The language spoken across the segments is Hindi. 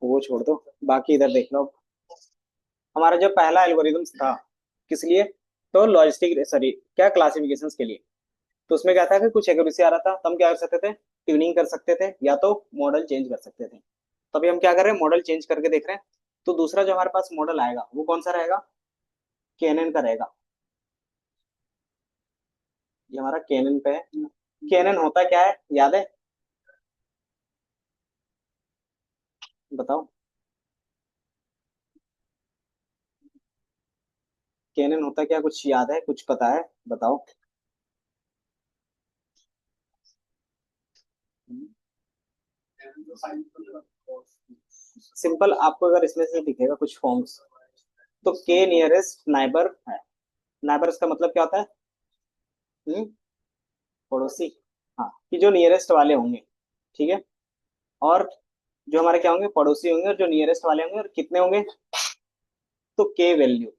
वो छोड़ दो, बाकी इधर देख लो। हमारा जो पहला एल्गोरिदम था, किस लिए? तो लॉजिस्टिक सॉरी क्या, क्लासिफिकेशन के लिए। तो उसमें क्या था कि कुछ एक्यूरेसी आ रहा था, तो हम क्या कर सकते थे? ट्यूनिंग कर सकते थे या तो मॉडल चेंज कर सकते थे। तो अभी हम क्या कर रहे हैं? मॉडल चेंज करके देख रहे हैं। तो दूसरा जो हमारे पास मॉडल आएगा वो कौन सा रहेगा? केनन का रहेगा। ये हमारा केनन पे है। केनन होता क्या है, याद है? बताओ। केनन होता क्या, कुछ याद है, कुछ पता है? बताओ। सिंपल, आपको अगर इसमें से दिखेगा कुछ फॉर्म्स, तो के नियरेस्ट नाइबर है। नाइबर का मतलब क्या होता है? पड़ोसी। हाँ, कि जो नियरेस्ट वाले होंगे। ठीक है। और जो हमारे क्या होंगे? पड़ोसी होंगे, और जो नियरेस्ट वाले होंगे, और कितने होंगे? तो के वैल्यू।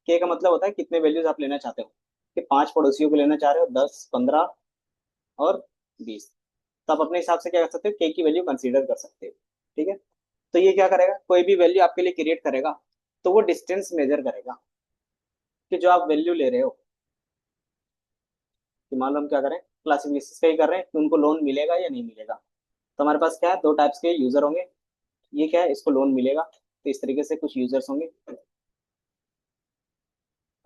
के का मतलब होता है कितने वैल्यूज आप लेना चाहते हो। कि 5 पड़ोसियों को लेना चाह रहे हो, 10, 15 और 20। तो आप अपने हिसाब से क्या कर सकते हो? के की वैल्यू कंसीडर कर सकते हो। ठीक है। तो ये क्या करेगा? कोई भी वैल्यू आपके लिए क्रिएट करेगा, तो वो डिस्टेंस मेजर करेगा कि जो आप वैल्यू ले रहे हो। कि मान लो हम क्या करें, क्लासिफिकेशन का ही कर रहे हैं कि उनको लोन मिलेगा या नहीं मिलेगा। तो हमारे पास क्या है? दो टाइप्स के यूजर होंगे। ये क्या है? इसको लोन मिलेगा, तो इस तरीके से कुछ यूजर्स होंगे।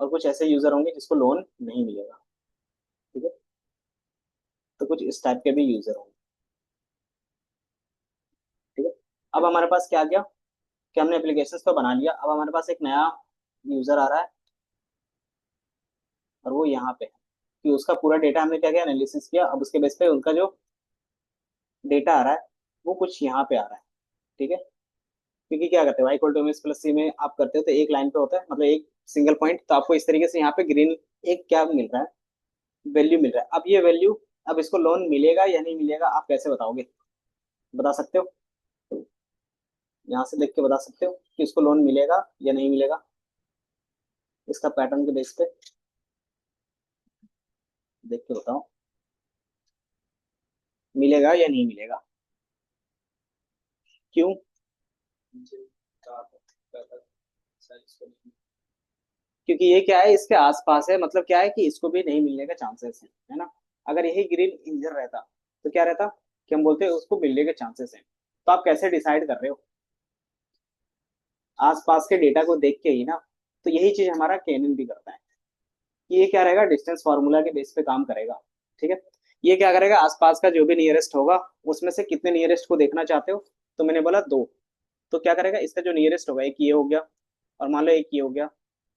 और कुछ ऐसे यूजर होंगे जिसको लोन नहीं मिलेगा। ठीक है। तो कुछ इस टाइप के भी यूजर होंगे। ठीक है। अब हमारे पास क्या आ गया? कि हमने एप्लीकेशन तो बना लिया, अब हमारे पास एक नया यूजर आ रहा है, और वो यहाँ पे है। कि उसका पूरा डेटा हमने क्या किया? एनालिसिस किया। अब उसके बेस पे उनका जो डेटा आ रहा है वो कुछ यहाँ पे आ रहा है। ठीक है। क्योंकि क्या करते हो, y equal to MS plus C में आप करते हो तो एक लाइन पे होता है, मतलब एक सिंगल पॉइंट। तो आपको इस तरीके से यहाँ पे ग्रीन एक क्या मिल रहा है? वैल्यू मिल रहा है। अब ये वैल्यू, अब इसको लोन मिलेगा या नहीं मिलेगा, आप कैसे बताओगे? बता सकते हो? यहाँ से देख के बता सकते हो कि इसको लोन मिलेगा या नहीं मिलेगा? इसका पैटर्न के बेस पे देख के बताओ, मिलेगा या नहीं मिलेगा? क्यों? क्योंकि ये क्या है? इसके आसपास है, मतलब क्या है कि इसको भी नहीं मिलने का चांसेस है ना। अगर यही ग्रीन इंजन रहता तो क्या रहता? कि हम बोलते हैं उसको मिलने के चांसेस है। तो आप कैसे डिसाइड कर रहे हो? आसपास के डेटा को देख के ही ना। तो यही चीज हमारा केनन भी करता है। कि ये क्या रहेगा? डिस्टेंस फार्मूला के बेस पे काम करेगा। ठीक है। ये क्या करेगा? आसपास का जो भी नियरेस्ट होगा, उसमें से कितने नियरेस्ट को देखना चाहते हो? तो मैंने बोला दो। तो क्या करेगा? इसका जो नियरेस्ट होगा, एक ये हो गया, और मान लो एक ये हो गया।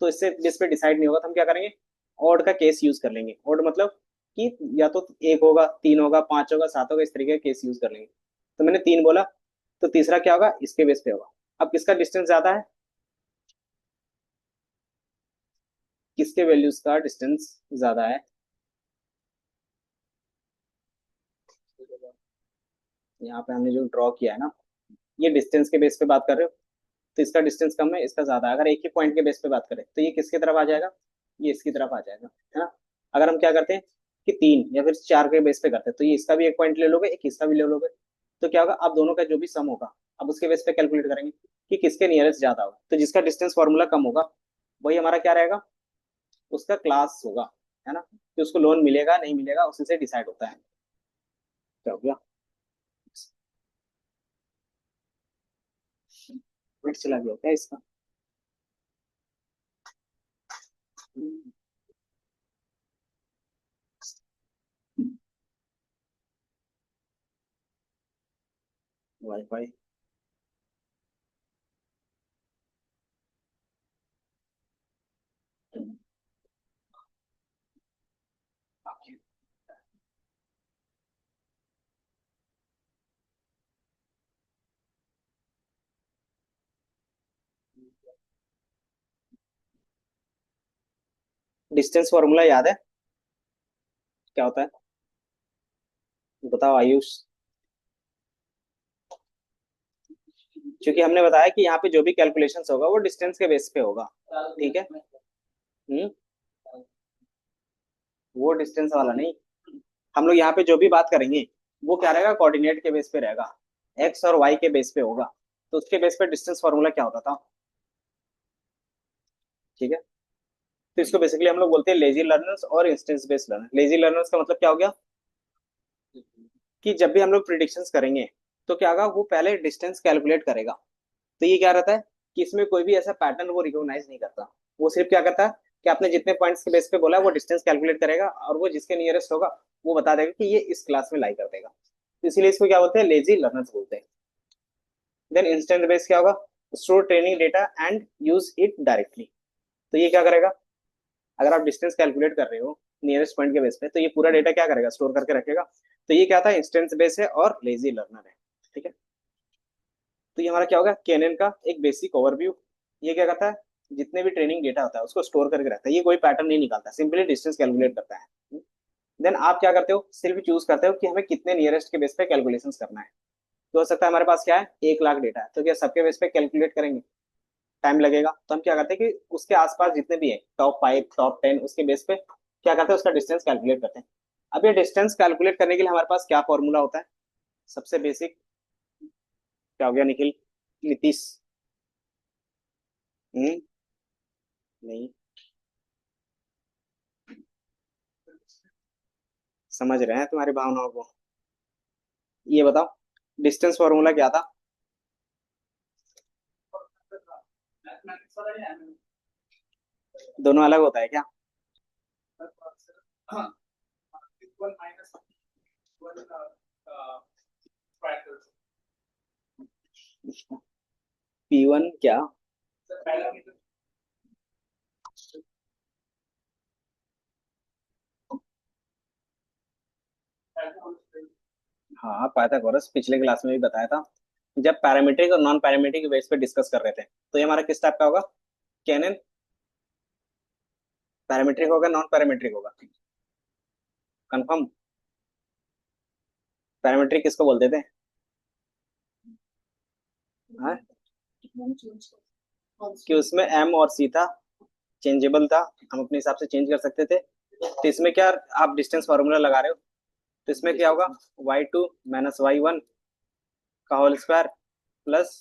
तो इससे जिस पे डिसाइड नहीं होगा तो हम क्या करेंगे? ऑड का केस यूज कर लेंगे। ऑड मतलब कि या तो एक होगा, तीन होगा, पांच होगा, सात होगा, इस तरीके का केस यूज कर लेंगे। तो मैंने तीन बोला, तो तीसरा क्या होगा? इसके बेस पे होगा। अब किसका डिस्टेंस ज्यादा है? किसके वैल्यूज का डिस्टेंस ज्यादा है? यहाँ पे हमने जो ड्रॉ किया है ना, ये डिस्टेंस के बेस पे बात कर रहे हो। तो इसका डिस्टेंस कम है, इसका ज्यादा है। अगर एक ही पॉइंट के बेस पे बात करें तो ये किसकी तरफ आ जाएगा? ये इसकी तरफ आ जाएगा, है ना। अगर हम क्या करते हैं कि तीन या फिर चार के बेस पे करते हैं, तो ये इसका भी एक पॉइंट ले लोगे, एक इसका भी ले लोगे। तो क्या होगा? अब दोनों का जो भी सम होगा, अब उसके बेस पे कैलकुलेट करेंगे कि किसके नियरेस्ट ज्यादा होगा। तो जिसका डिस्टेंस फॉर्मूला कम होगा, वही हमारा क्या रहेगा? उसका क्लास होगा, है ना। कि उसको लोन मिलेगा नहीं मिलेगा उसी से डिसाइड होता है। क्या हो गया? वेट चला गया क्या इसका? वाईफाई। डिस्टेंस फॉर्मूला याद है? क्या होता है? बताओ आयुष। क्योंकि हमने बताया कि यहाँ पे जो भी कैलकुलेशन होगा वो डिस्टेंस के बेस पे होगा। ठीक है। हम्म। वो डिस्टेंस वाला नहीं। हम लोग यहाँ पे जो भी बात करेंगे वो क्या रहेगा? कोऑर्डिनेट के बेस पे रहेगा। एक्स और वाई के बेस पे होगा, तो उसके बेस पे डिस्टेंस फॉर्मूला क्या होता था? ठीक है, तो इसको बेसिकली हम लोग बोलते हैं लेजी लर्नर्स और instance based learner. Lazy learners का मतलब क्या हो गया कि जब भी हम लोग प्रिडिक्शंस करेंगे तो क्या होगा, वो पहले डिस्टेंस कैलकुलेट करेगा। तो ये क्या रहता है कि इसमें कोई भी ऐसा पैटर्न वो रिकॉग्नाइज नहीं करता। वो सिर्फ क्या करता है कि आपने जितने पॉइंट्स के बेस पे बोला वो डिस्टेंस कैलकुलेट करेगा, और वो जिसके नियरेस्ट होगा वो बता देगा कि ये इस क्लास में लाई कर देगा। तो इसीलिए इसको क्या बोलते हैं, लेजी लर्नर्स बोलते हैं। देन इंस्टेंट बेस क्या होगा, store training data and use it directly. तो ये क्या करेगा, अगर आप डिस्टेंस कैलकुलेट कर रहे हो नियरेस्ट पॉइंट के बेस पे, तो ये पूरा डेटा क्या करेगा, स्टोर करके रखेगा। तो ये क्या था, इंस्टेंस बेस है और लेजी लर्नर है। ठीक है, तो ये हमारा क्या होगा, केनन का एक बेसिक ओवरव्यू। ये क्या करता है, जितने भी ट्रेनिंग डेटा होता है उसको स्टोर करके रखता है। ये कोई पैटर्न नहीं निकालता, सिंपली डिस्टेंस कैलकुलेट करता है। देन आप क्या करते हो, सिर्फ चूज करते हो कि हमें कितने नियरेस्ट के बेस पे कैलकुलेशंस करना है। तो हो सकता है हमारे पास क्या है, 1 लाख डेटा है, तो क्या सबके बेस पे कैलकुलेट करेंगे, टाइम लगेगा। तो हम क्या करते हैं कि उसके आसपास जितने भी है टॉप 5 टॉप 10 उसके बेस पे क्या करते हैं, उसका डिस्टेंस कैलकुलेट करते हैं। अब ये डिस्टेंस कैलकुलेट करने के लिए हमारे पास क्या फॉर्मूला होता है, सबसे बेसिक क्या हो गया निखिल, नीतीश? नहीं, समझ रहे हैं तुम्हारी भावनाओं को। ये बताओ, डिस्टेंस फॉर्मूला क्या था? दोनों अलग होता है क्या? P1 क्या? हाँ, पाइथागोरस पिछले क्लास में भी बताया था, जब पैरामीट्रिक और नॉन पैरामीट्रिक बेस पे डिस्कस कर रहे थे। तो ये हमारा किस टाइप का होगा, कैनन? पैरामीट्रिक होगा, नॉन पैरामीट्रिक होगा? कंफर्म? पैरामीट्रिक किसको बोलते थे? हाँ? कि उसमें एम और सी था, चेंजेबल था, हम अपने हिसाब से चेंज कर सकते थे। तो इसमें क्या आप डिस्टेंस फार्मूला लगा रहे हो, तो इसमें क्या होगा, y2 माइनस y1 का whole square plus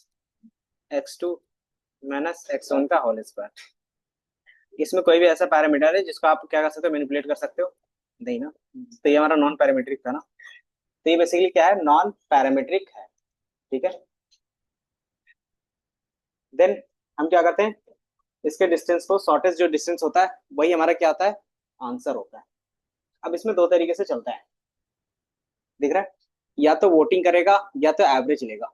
x2 minus x1 का होल स्क्वायर। इसमें कोई भी ऐसा पैरामीटर है जिसको आप क्या कर सकते हो, मैनिपुलेट कर सकते हो? नहीं ना। तो ये हमारा नॉन पैरामीट्रिक था ना। तो ये बेसिकली क्या है, नॉन पैरामीट्रिक है। ठीक है, देन हम क्या करते हैं, इसके डिस्टेंस को, शॉर्टेस्ट जो डिस्टेंस होता है वही हमारा क्या होता है, आंसर होता है। अब इसमें दो तरीके से चलता है, दिख रहा है, या तो वोटिंग करेगा या तो एवरेज लेगा।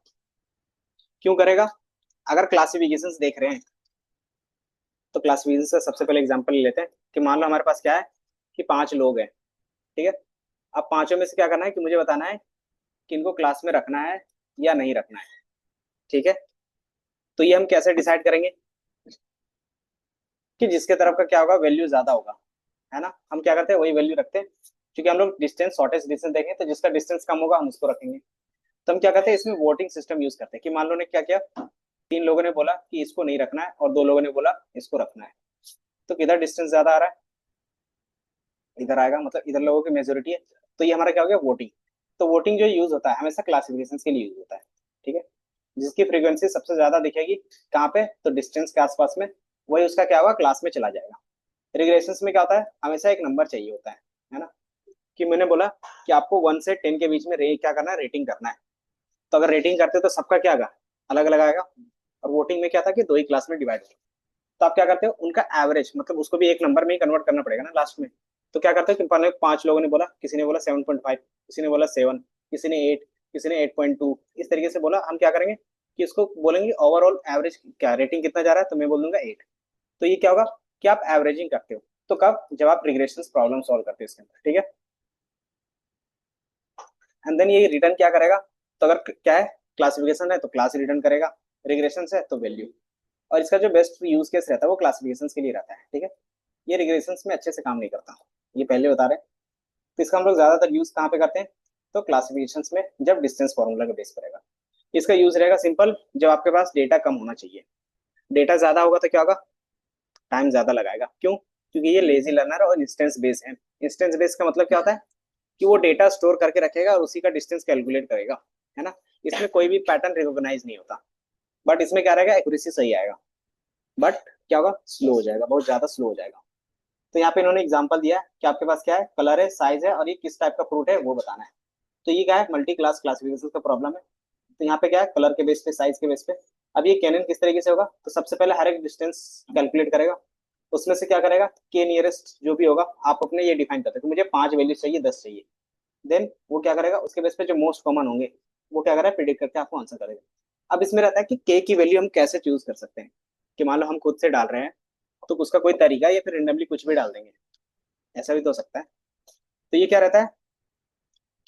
क्यों करेगा, अगर क्लासिफिकेशन देख रहे हैं तो क्लासिफिकेशन का सबसे पहले एग्जांपल लेते हैं कि मान लो हमारे पास क्या है कि 5 लोग हैं। ठीक है, अब पांचों में से क्या करना है कि मुझे बताना है कि इनको क्लास में रखना है या नहीं रखना है। ठीक है, तो ये हम कैसे डिसाइड करेंगे कि जिसके तरफ का क्या होगा, वैल्यू ज्यादा होगा, है ना। हम क्या करते हैं, वही वैल्यू रखते हैं, क्योंकि हम लोग डिस्टेंस, शॉर्टेस्ट डिस्टेंस देखें तो जिसका डिस्टेंस कम होगा हम उसको रखेंगे। तो हम क्या करते हैं, इसमें वोटिंग सिस्टम यूज करते हैं कि मान लो ने क्या किया, 3 लोगों ने बोला कि इसको नहीं रखना है और 2 लोगों ने बोला इसको रखना है। तो किधर डिस्टेंस ज्यादा आ रहा है, इधर आएगा, मतलब इधर लोगों की मेजोरिटी है। तो ये हमारा क्या हो गया, वोटिंग। तो वोटिंग जो यूज होता है हमेशा क्लासिफिकेशन के लिए यूज होता है। ठीक है, जिसकी फ्रीक्वेंसी सबसे ज्यादा दिखेगी कहाँ पे, तो डिस्टेंस के आसपास में, वही उसका क्या होगा, क्लास में चला जाएगा। रिग्रेशंस में क्या होता है, हमेशा एक नंबर चाहिए होता है ना। कि मैंने बोला कि आपको 1 से 10 के बीच में क्या करना है, रेटिंग करना है। तो अगर रेटिंग करते तो सबका क्या आएगा, अलग अलग आएगा। और वोटिंग में क्या था कि 2 ही क्लास में डिवाइड हो। तो आप क्या करते हो, उनका एवरेज, मतलब उसको भी एक नंबर में ही कन्वर्ट करना पड़ेगा ना लास्ट में। तो क्या करते हो कि पहले 5 लोगों ने बोला, किसी ने बोला 7.5, किसी ने बोला 7, किसी ने 8, किसी ने 8.2, इस तरीके से बोला। हम क्या करेंगे कि इसको बोलेंगे ओवरऑल एवरेज क्या रेटिंग कितना जा रहा है, तो मैं बोल दूंगा 8। तो ये क्या होगा कि आप एवरेजिंग करते हो। तो कब, जब आप रिग्रेशन प्रॉब्लम सॉल्व करते हो इसके अंदर। ठीक है, एंड देन ये रिटर्न क्या करेगा, तो अगर क्या है, क्लासिफिकेशन है तो क्लास रिटर्न करेगा, रिग्रेशन है तो वैल्यू। और इसका जो बेस्ट यूज केस रहता है वो क्लासिफिकेशन के लिए रहता है। ठीक है, ये रिग्रेशन में अच्छे से काम नहीं करता, ये पहले बता रहे हैं। तो इसका हम लोग ज्यादातर यूज कहाँ पे करते हैं, तो क्लासिफिकेशन में, जब डिस्टेंस फॉर्मूला का बेस करेगा। इसका यूज रहेगा सिंपल, जब आपके पास डेटा कम होना चाहिए। डेटा ज्यादा होगा तो क्या होगा, टाइम ज्यादा लगाएगा। क्यों, क्योंकि ये लेजी लर्नर और इंस्टेंस बेस है। इंस्टेंस बेस का मतलब क्या होता है कि वो डेटा स्टोर करके रखेगा और उसी का डिस्टेंस कैलकुलेट करेगा, है ना। इसमें कोई भी पैटर्न रिकॉग्नाइज नहीं होता, बट इसमें क्या रहेगा, एक्यूरेसी सही आएगा, बट क्या होगा, स्लो हो जाएगा, बहुत ज्यादा स्लो हो जाएगा। तो यहाँ पे इन्होंने एग्जांपल दिया है कि आपके पास क्या है, कलर है, साइज है, और ये किस टाइप का फ्रूट है वो बताना है। तो ये क्या है, मल्टी क्लास क्लासिफिकेशन का प्रॉब्लम है। तो यहाँ पे क्या है, कलर के बेस पे, साइज के बेस पे। अब ये कैनन किस तरीके से होगा, तो सबसे पहले हर एक डिस्टेंस कैलकुलेट करेगा, उसमें से क्या करेगा, के नियरेस्ट जो भी होगा, आप अपने ये डिफाइन करते हैं कि मुझे 5 वैल्यू चाहिए, 10 चाहिए। देन वो क्या करेगा, उसके बेस पे जो मोस्ट कॉमन होंगे वो क्या करेगा, प्रिडिक्ट करके आपको आंसर करेगा। अब इसमें रहता है कि के की वैल्यू हम कैसे चूज कर सकते हैं, कि मान लो हम खुद से डाल रहे हैं, तो उसका कोई तरीका, या फिर रेंडमली कुछ भी डाल देंगे, ऐसा भी तो हो सकता है। तो ये क्या रहता है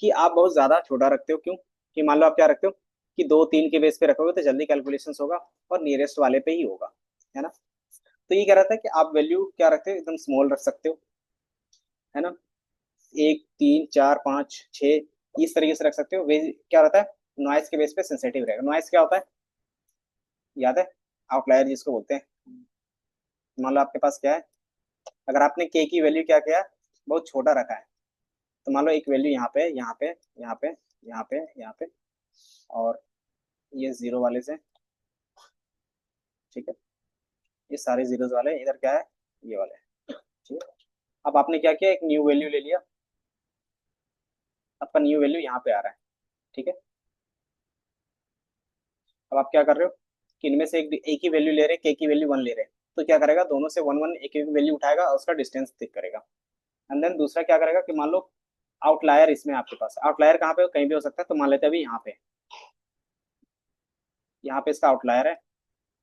कि आप बहुत ज्यादा छोटा रखते हो, क्यों, कि मान लो आप क्या रखते हो कि 2 3 के बेस पे रखोगे तो जल्दी कैलकुलेशन होगा, और नियरेस्ट वाले पे ही होगा, है ना। तो ये क्या रहता है कि आप वैल्यू क्या रखते हो, एकदम स्मॉल रख सकते हो, है ना, 1 3 4 5 6 इस तरीके से रख सकते हो। वे क्या रहता है, नॉइस के बेस पे सेंसिटिव रहेगा। नॉइस क्या होता है, याद है, आउटलायर जिसको बोलते हैं। मान लो आपके पास क्या है, अगर आपने के की वैल्यू क्या किया, बहुत छोटा रखा है, तो मान लो एक वैल्यू यहाँ पे, यहाँ पे, यहाँ पे, यहाँ पे, यहाँ पे, और ये जीरो वाले से, ठीक है, ये सारे जीरोस वाले इधर क्या है, ये वाले, ठीक है। अब आपने क्या किया, एक न्यू वैल्यू ले लिया, आपका न्यू वैल्यू यहाँ पे आ रहा है, ठीक है। अब आप क्या कर रहे हो कि इनमें से एक ही वैल्यू ले रहे हैं, के की वैल्यू 1 ले रहे हैं, तो क्या करेगा, दोनों से 1 1 एक एक वैल्यू उठाएगा और उसका डिस्टेंस थिक करेगा। एंड देन दूसरा क्या करेगा कि मान लो आउटलायर इसमें आपके पास, आउटलायर कहाँ पे हो, कहीं भी हो सकता है, तो मान लेते हैं अभी यहाँ पे, यहाँ पे इसका आउटलायर है।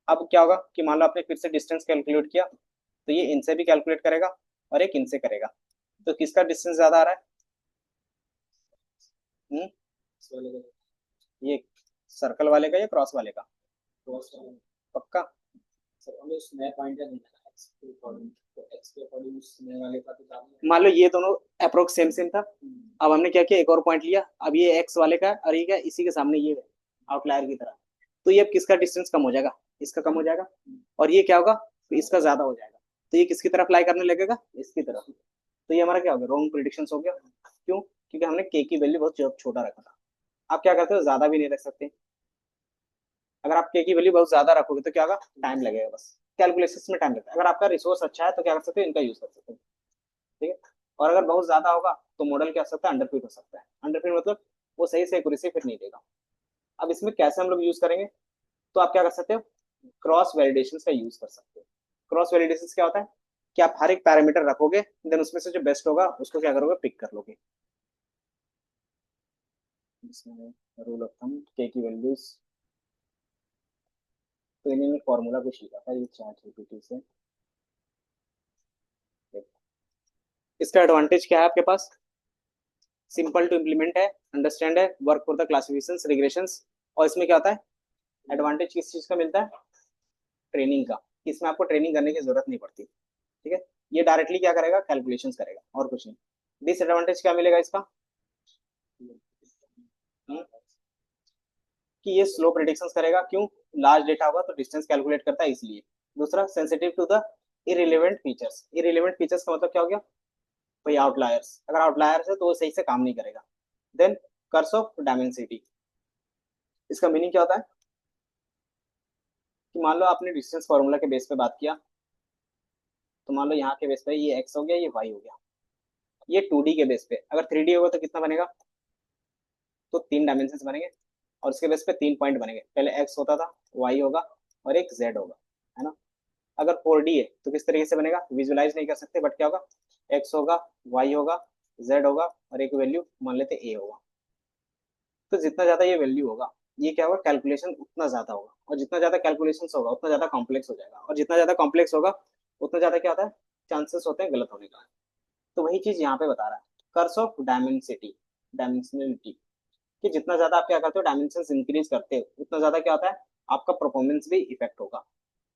अब क्या होगा कि मान लो आपने फिर से डिस्टेंस कैलकुलेट किया, तो ये इनसे भी कैलकुलेट करेगा और एक इनसे करेगा, तो किसका डिस्टेंस ज्यादा आ रहा है, हम्म, ये सर्कल वाले का या क्रॉस वाले का, पक्का। मान लो ये दोनों अप्रोक्स सेम सेम था, अब हमने क्या किया, एक और पॉइंट लिया, अब ये एक्स वाले का है, और ये क्या है, इसी के सामने ये है, आउटलायर की तरह। तो ये अब किसका डिस्टेंस कम हो जाएगा, इसका कम हो जाएगा, और ये क्या होगा, तो इसका ज्यादा हो जाएगा। तो ये किसकी तरफ अप्लाई करने लगेगा, इसकी तरफ। तो ये हमारा क्या हो गया, रॉन्ग प्रिडिक्शन हो गया। क्यों, क्योंकि हमने के की वैल्यू बहुत छोटा रखा था। आप क्या करते हो, ज्यादा भी नहीं रख सकते। अगर आप के की वैल्यू बहुत ज्यादा रखोगे तो क्या होगा, टाइम लगेगा, बस कैलकुलेशन में टाइम लगता है। अगर आपका रिसोर्स अच्छा है तो क्या कर सकते हो, इनका यूज कर सकते हो, ठीक है। और अगर बहुत ज्यादा होगा तो मॉडल क्या हो सकता है, अंडरफिट हो सकता है। अंडरफिट मतलब वो सही से एक्यूरेसी फिर नहीं देगा। अब इसमें कैसे हम लोग यूज करेंगे, तो आप क्या कर सकते हो, क्रॉस वैलिडेशन का यूज कर सकते हो। क्रॉस वैलिडेशन क्या होता है कि आप हर एक पैरामीटर रखोगे, देन उसमें से जो बेस्ट होगा उसको क्या करोगे, पिक कर लोगे। इसमें रूल ऑफ थंब, के की वैल्यूज, तो इन्होंने फॉर्मूला कुछ लिखा था ये चैट जीपीटी से। इसका एडवांटेज क्या है आपके पास, सिंपल टू इम्प्लीमेंट है, अंडरस्टैंड है, work for the classification regressions. और इसमें क्या होता है, एडवांटेज किस चीज का मिलता है, ट्रेनिंग का। इसमें आपको ट्रेनिंग करने की जरूरत नहीं पड़ती, ठीक है। ये डायरेक्टली क्या करेगा, कैलकुलेशन करेगा और कुछ नहीं। डिसएडवांटेज क्या मिलेगा इसका, हम्म, कि ये स्लो प्रिडिक्शंस करेगा, क्यों, लार्ज डेटा होगा तो डिस्टेंस कैलकुलेट करता है इसलिए। दूसरा, sensitive to the irrelevant features. Irrelevant features का मतलब क्या हो गया भाई, आउटलायर्स। अगर आउटलायर्स है तो वो सही से काम नहीं करेगा। देन कर्स ऑफ डायमेंसिटी, इसका मीनिंग क्या होता है कि मान लो आपने डिस्टेंस फॉर्मूला के बेस पे बात किया, तो मान लो यहाँ के बेस पे ये एक्स हो गया, ये वाई हो गया। ये 2D के बेस पे, अगर 3D होगा तो कितना बनेगा, तो 3 डायमेंशन बनेंगे, और इसके बेस पे 3 पॉइंट बनेंगे। पहले एक्स होता था, वाई होगा, और एक जेड होगा, है ना। अगर 4D है तो किस तरीके से बनेगा, विजुलाइज नहीं कर सकते, बट क्या होगा, एक्स होगा, वाई होगा, जेड होगा, और एक वैल्यू मान लेते ए होगा। तो जितना ज्यादा ये वैल्यू होगा, ये क्या होगा, कैलकुलेशन उतना ज्यादा होगा, और जितना ज्यादा कैलकुलेशन होगा उतना ज्यादा कॉम्प्लेक्स हो जाएगा, और जितना ज्यादा कॉम्प्लेक्स होगा उतना ज्यादा क्या होता है, चांसेस होते हैं गलत होने का। तो वही चीज यहाँ पे बता रहा है, कर्स ऑफ डायमेंसिटी, डायमेंशनलिटी, कि जितना ज्यादा आप क्या करते हो, डायमेंशन इंक्रीज करते हो, उतना ज्यादा क्या होता है, आपका परफॉर्मेंस भी इफेक्ट होगा।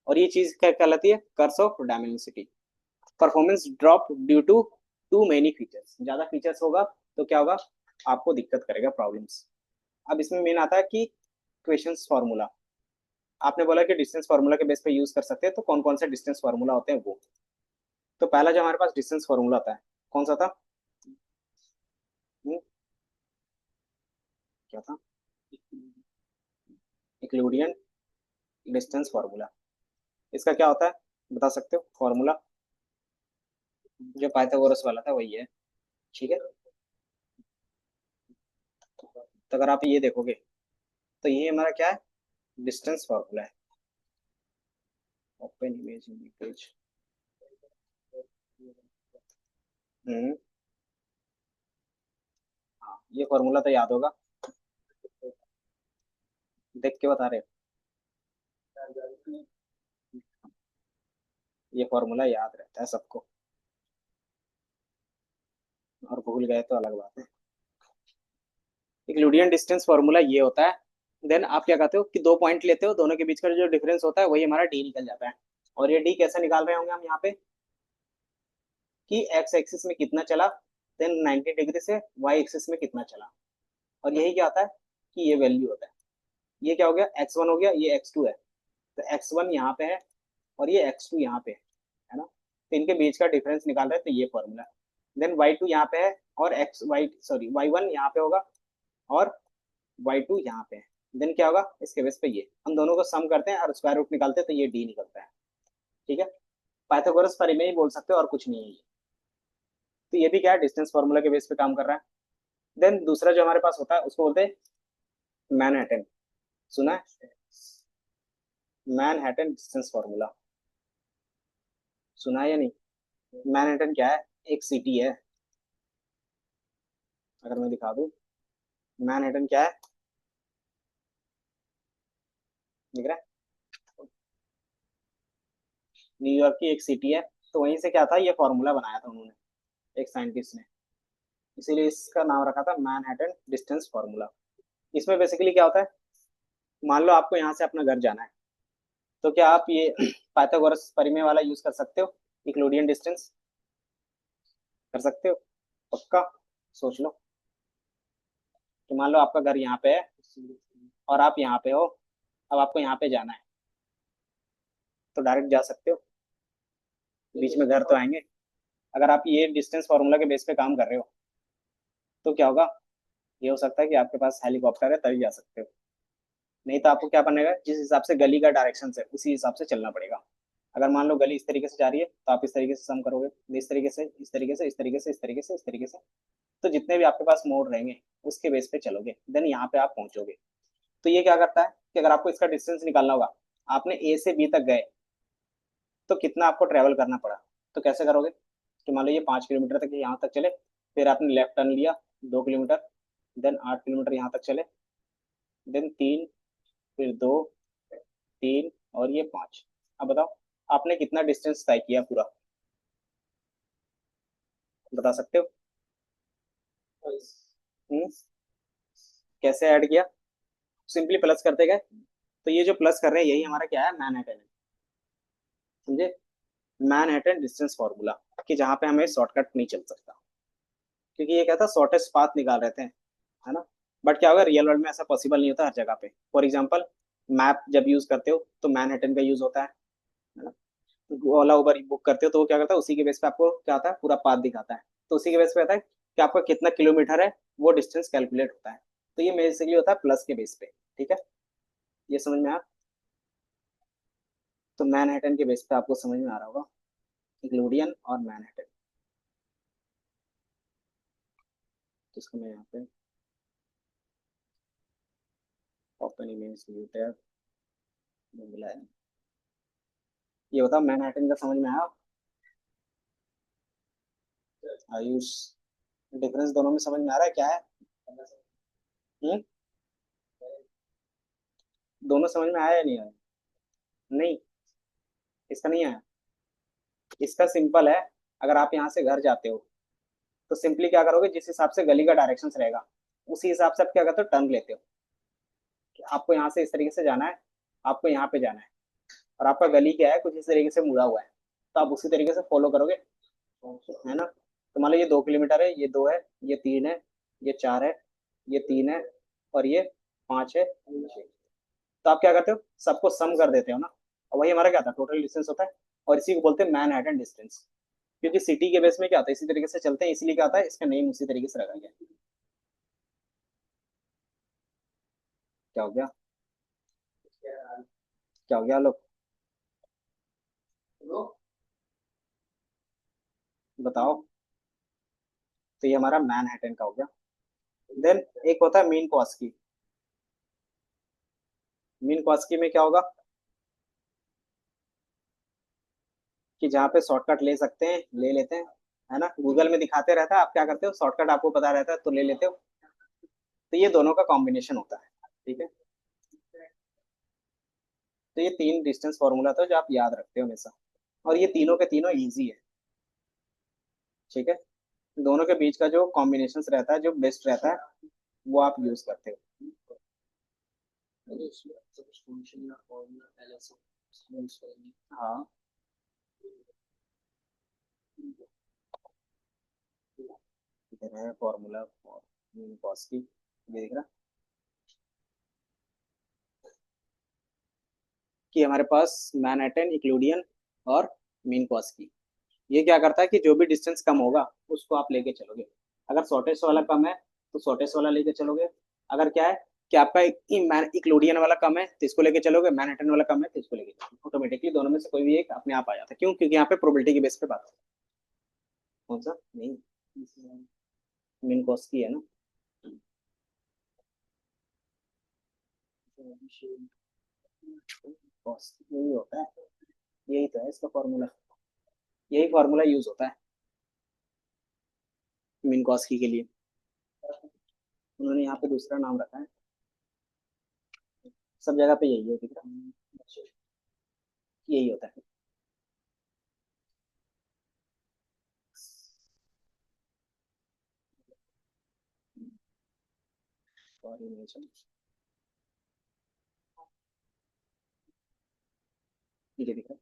और ये चीज क्या कहलाती है, curse of dimensionality. Performance drop due to too many features, ज्यादा फीचर्स होगा तो क्या होगा, आपको दिक्कत करेगा, प्रॉब्लम्स। अब इसमें मेन आता है कि क्वेश्चंस फार्मूला। आपने बोला कि डिस्टेंस फार्मूला के बेस पे यूज कर सकते हैं, तो कौन कौन से डिस्टेंस फार्मूला होते हैं वो। तो पहला जो हमारे पास डिस्टेंस फार्मूला आता है, कौन सा था, क्या था, यूक्लिडियन डिस्टेंस फार्मूला, इसका क्या होता है बता सकते हो फॉर्मूला? जो पाइथागोरस वाला था वही है। ठीक है, तो अगर आप ये देखोगे तो ये हमारा क्या है, डिस्टेंस फार्मूला है। Open image page. हम्म। हाँ, ये फॉर्मूला तो याद होगा, देख के बता रहे हो। ये फॉर्मूला याद रहता है सबको, और भूल गए तो अलग बात है। यूक्लिडियन डिस्टेंस फार्मूला ये होता है। देन आप क्या कहते हो कि दो पॉइंट लेते हो, दोनों के बीच का जो डिफरेंस होता है वही हमारा डी निकल जाता है। और ये डी कैसे निकाल रहे होंगे हम यहाँ पे, कि एक्स एक्सिस में कितना चला, देन 90 डिग्री से वाई एक्सिस में कितना चला। और यही क्या होता है कि ये वैल्यू होता है। ये क्या हो गया, x1 हो गया, ये x2 है। तो x1 यहाँ पे है और ये x2 यहाँ पे है ना, तो इनके बीच का डिफरेंस निकाल रहे हैं, तो ये फॉर्मूला। देन y2 यहाँ पे है और एक्स वाई सॉरी y1 यहाँ पे होगा और y2 यहाँ पे है। देन क्या होगा, इसके बेस पे ये हम दोनों को सम करते हैं और स्क्वायर रूट निकालते हैं, तो ये डी निकलता है। ठीक है, पाइथागोरस परिमेय ही बोल सकते हो और कुछ नहीं है ये। तो ये भी क्या है, डिस्टेंस फॉर्मूला के बेस पे काम कर रहा है। देन दूसरा जो हमारे पास होता है उसको बोलते हैं मैनहट्टन। सुना है, मैनहट्टन डिस्टेंस फॉर्मूला सुना है या नहीं? मैनहट्टन क्या है, एक सिटी है। अगर मैं दिखा दूं, मैनहट्टन क्या है, दिख रहा है, न्यूयॉर्क की एक सिटी है। तो वहीं से क्या था, ये फॉर्मूला बनाया था उन्होंने, एक साइंटिस्ट ने, इसीलिए इसका नाम रखा था मैनहट्टन डिस्टेंस फॉर्मूला। इसमें बेसिकली क्या होता है, मान लो आपको यहाँ से अपना घर जाना है, तो क्या आप ये पाइथागोरस परिमेय वाला यूज कर सकते हो, यूक्लिडियन डिस्टेंस कर सकते हो? पक्का? सोच लो कि मान लो आपका घर यहाँ पे है और आप यहाँ पे हो, अब आपको यहाँ पे जाना है, तो डायरेक्ट जा सकते हो, बीच में घर तो आएंगे। अगर आप ये डिस्टेंस फार्मूला के बेस पे काम कर रहे हो तो क्या होगा, ये हो सकता है कि आपके पास हेलीकॉप्टर है तभी जा सकते हो, नहीं तो आपको क्या बनेगा, जिस हिसाब से गली का डायरेक्शन है उसी हिसाब से चलना पड़ेगा। अगर मान लो गली इस तरीके से जा रही है तो आप इस तरीके से सम करोगे, इस तरीके से इस तरीके से इस तरीके से इस तरीके से इस तरीके से, तो जितने भी आपके पास मोड़ रहेंगे उसके बेस पे चलोगे, देन यहाँ पे आप पहुंचोगे। तो ये क्या करता है कि अगर आपको इसका डिस्टेंस निकालना होगा, आपने ए से बी तक गए तो कितना आपको ट्रेवल करना पड़ा, तो कैसे करोगे कि मान लो ये 5 किलोमीटर तक यहाँ तक चले, फिर आपने लेफ्ट टर्न लिया 2 किलोमीटर, देन 8 किलोमीटर यहाँ तक चले, देन 3, फिर 2, 3 और ये 5। अब बताओ आपने कितना डिस्टेंस तय किया पूरा, बता सकते हो? हम्म, कैसे ऐड किया, सिंपली प्लस करते गए। तो ये जो प्लस कर रहे हैं यही हमारा क्या है, मैनहट्टन है। समझे, मैनहट्टन डिस्टेंस फॉर्मूला, कि जहाँ पे हमें शॉर्टकट नहीं चल सकता, क्योंकि ये क्या था, शॉर्टेस्ट पाथ निकाल रहे थे, है ना। बट क्या होगा, रियल वर्ल्ड में ऐसा पॉसिबल नहीं होता हर जगह पे। फॉर एग्जाम्पल, मैप जब यूज करते हो तो मैनहट्टन का यूज होता है ना। ओला उबर बुक करते हो तो वो क्या करता है, उसी के बेस पे आपको क्या आता है, पूरा पाथ दिखाता है। तो उसी के बेस पे आता है कि आपका कितना किलोमीटर है, वो डिस्टेंस कैलकुलेट होता है। तो ये बेसिकली होता है प्लस के बेस पे। ठीक है, ये समझ में आया? तो मैनहट्टन के बेस पे आपको समझ में आ रहा होगा, यूक्लिडियन और मैनहट्टन। जिसको मैं यहाँ पे ओपन इमेज व्यू टैब में मिला है। ये बताओ मैनहट्टन का समझ में आया आयुष? डिफरेंस दोनों में समझ में आ रहा है क्या है? हम्म, दोनों समझ में आया या नहीं आया? नहीं, इसका नहीं आया। इसका सिंपल है, अगर आप यहाँ से घर जाते हो तो सिंपली क्या करोगे, जिस हिसाब से गली का डायरेक्शन रहेगा उसी हिसाब से आप क्या करते हो, टर्न लेते हो। कि आपको यहाँ से इस तरीके से जाना है, आपको यहाँ पे जाना है, और आपका गली क्या है, कुछ इस तरीके से मुड़ा हुआ है, तो आप उसी तरीके से फॉलो करोगे, है ना। तो मान लो ये 2 किलोमीटर है, ये 2 है, ये 3 है, ये 4 है, ये 3 है और ये 5 है, तो आप क्या करते हो, सबको सम कर देते हो ना, और वही हमारा क्या था, टोटल डिस्टेंस होता है। और इसी को बोलते हैं मैनहट्टन डिस्टेंस। क्योंकि सिटी के बेस में क्या होता है, इसी तरीके से चलते हैं, इसलिए क्या होता है, इसका नेम उसी तरीके से रखा गया। क्या हो गया? क्या हो गया लोग? बताओ। तो ये हमारा मैनहट्टन का हो गया। देन एक होता है मीन कॉस्की। मीन कॉस्की में क्या होगा कि जहाँ पे शॉर्टकट ले सकते हैं ले लेते हैं, है ना। गूगल में दिखाते रहता है, आप क्या करते हो, शॉर्टकट आपको पता रहता है तो ले लेते हो। तो ये दोनों का कॉम्बिनेशन होता है। ठीक है। तो ये तीन डिस्टेंस फॉर्मूला था जो आप याद रखते हो हमेशा, और ये तीनों के तीनों इजी है। ठीक है। दोनों के बीच का जो कॉम्बिनेशन रहता है, जो बेस्ट रहता है, वो आप यूज करते हो। हाँ। इधर है फॉर्मूला फॉर मीन कॉस की, ये दिख रहा कि हमारे पास मैनहट्टन, यूक्लिडियन और मीन कॉस की। ये क्या करता है कि जो भी डिस्टेंस कम होगा उसको आप लेके चलोगे। अगर शॉर्टेस्ट वाला कम है तो शॉर्टेस्ट वाला लेके चलोगे। अगर क्या है कि आपका इक्लूडियन वाला कम है तो इसको लेके चलोगे, मैनहट्टन वाला कम है तो इसको लेके चलोगे। ऑटोमेटिकली दोनों में से कोई भी एक अपने आप आ जाता है। क्यों? क्योंकि यहाँ पे प्रोबेबिलिटी के बेस पे बात है। कौन सा? नहीं, मीन कॉस की है ना। कॉस यही होता है, यही तो है इसका फॉर्मूला। यही फॉर्मूला यूज होता है मीन कॉस की के लिए। उन्होंने यहाँ पे दूसरा नाम रखा है। सब जगह पे यही है, दिख रहा है? यही होता है। कोऑर्डिनेशन, ये दिख रहा है,